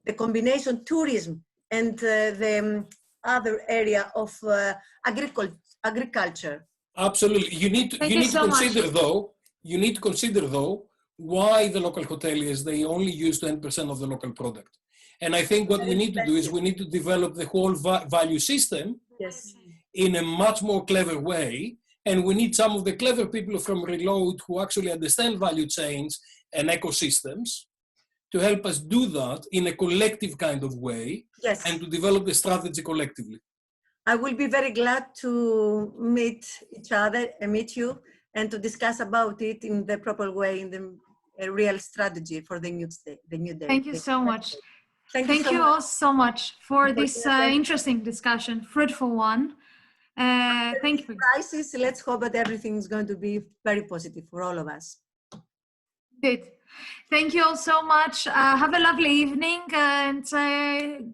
the combination tourism and the other area of agriculture. Absolutely. You need to consider though why the local hoteliers, they only use 10% of the local product. And I think what we need to do is we need to develop the whole value system in a much more clever way. And we need some of the clever people from Reload who actually understand value chains and ecosystems to help us do that in a collective kind of way, and to develop the strategy collectively. I will be very glad to meet each other and meet you and to discuss about it in the proper way, in the real strategy for the new day. Thank you so much. Thank you all so much for this interesting discussion, fruitful one. Thank you. Crisis, let's hope that everything is going to be very positive for all of us. Good. Thank you all so much. Have a lovely evening, and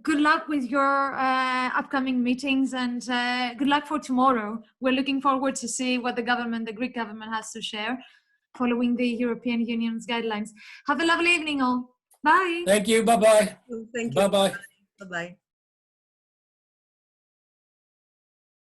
good luck with your upcoming meetings, and good luck for tomorrow. We're looking forward to see what the Greek government has to share following the European Union's guidelines. Have a lovely evening all. Bye. Thank you. Bye-bye. Thank you. Bye-bye. Bye-bye.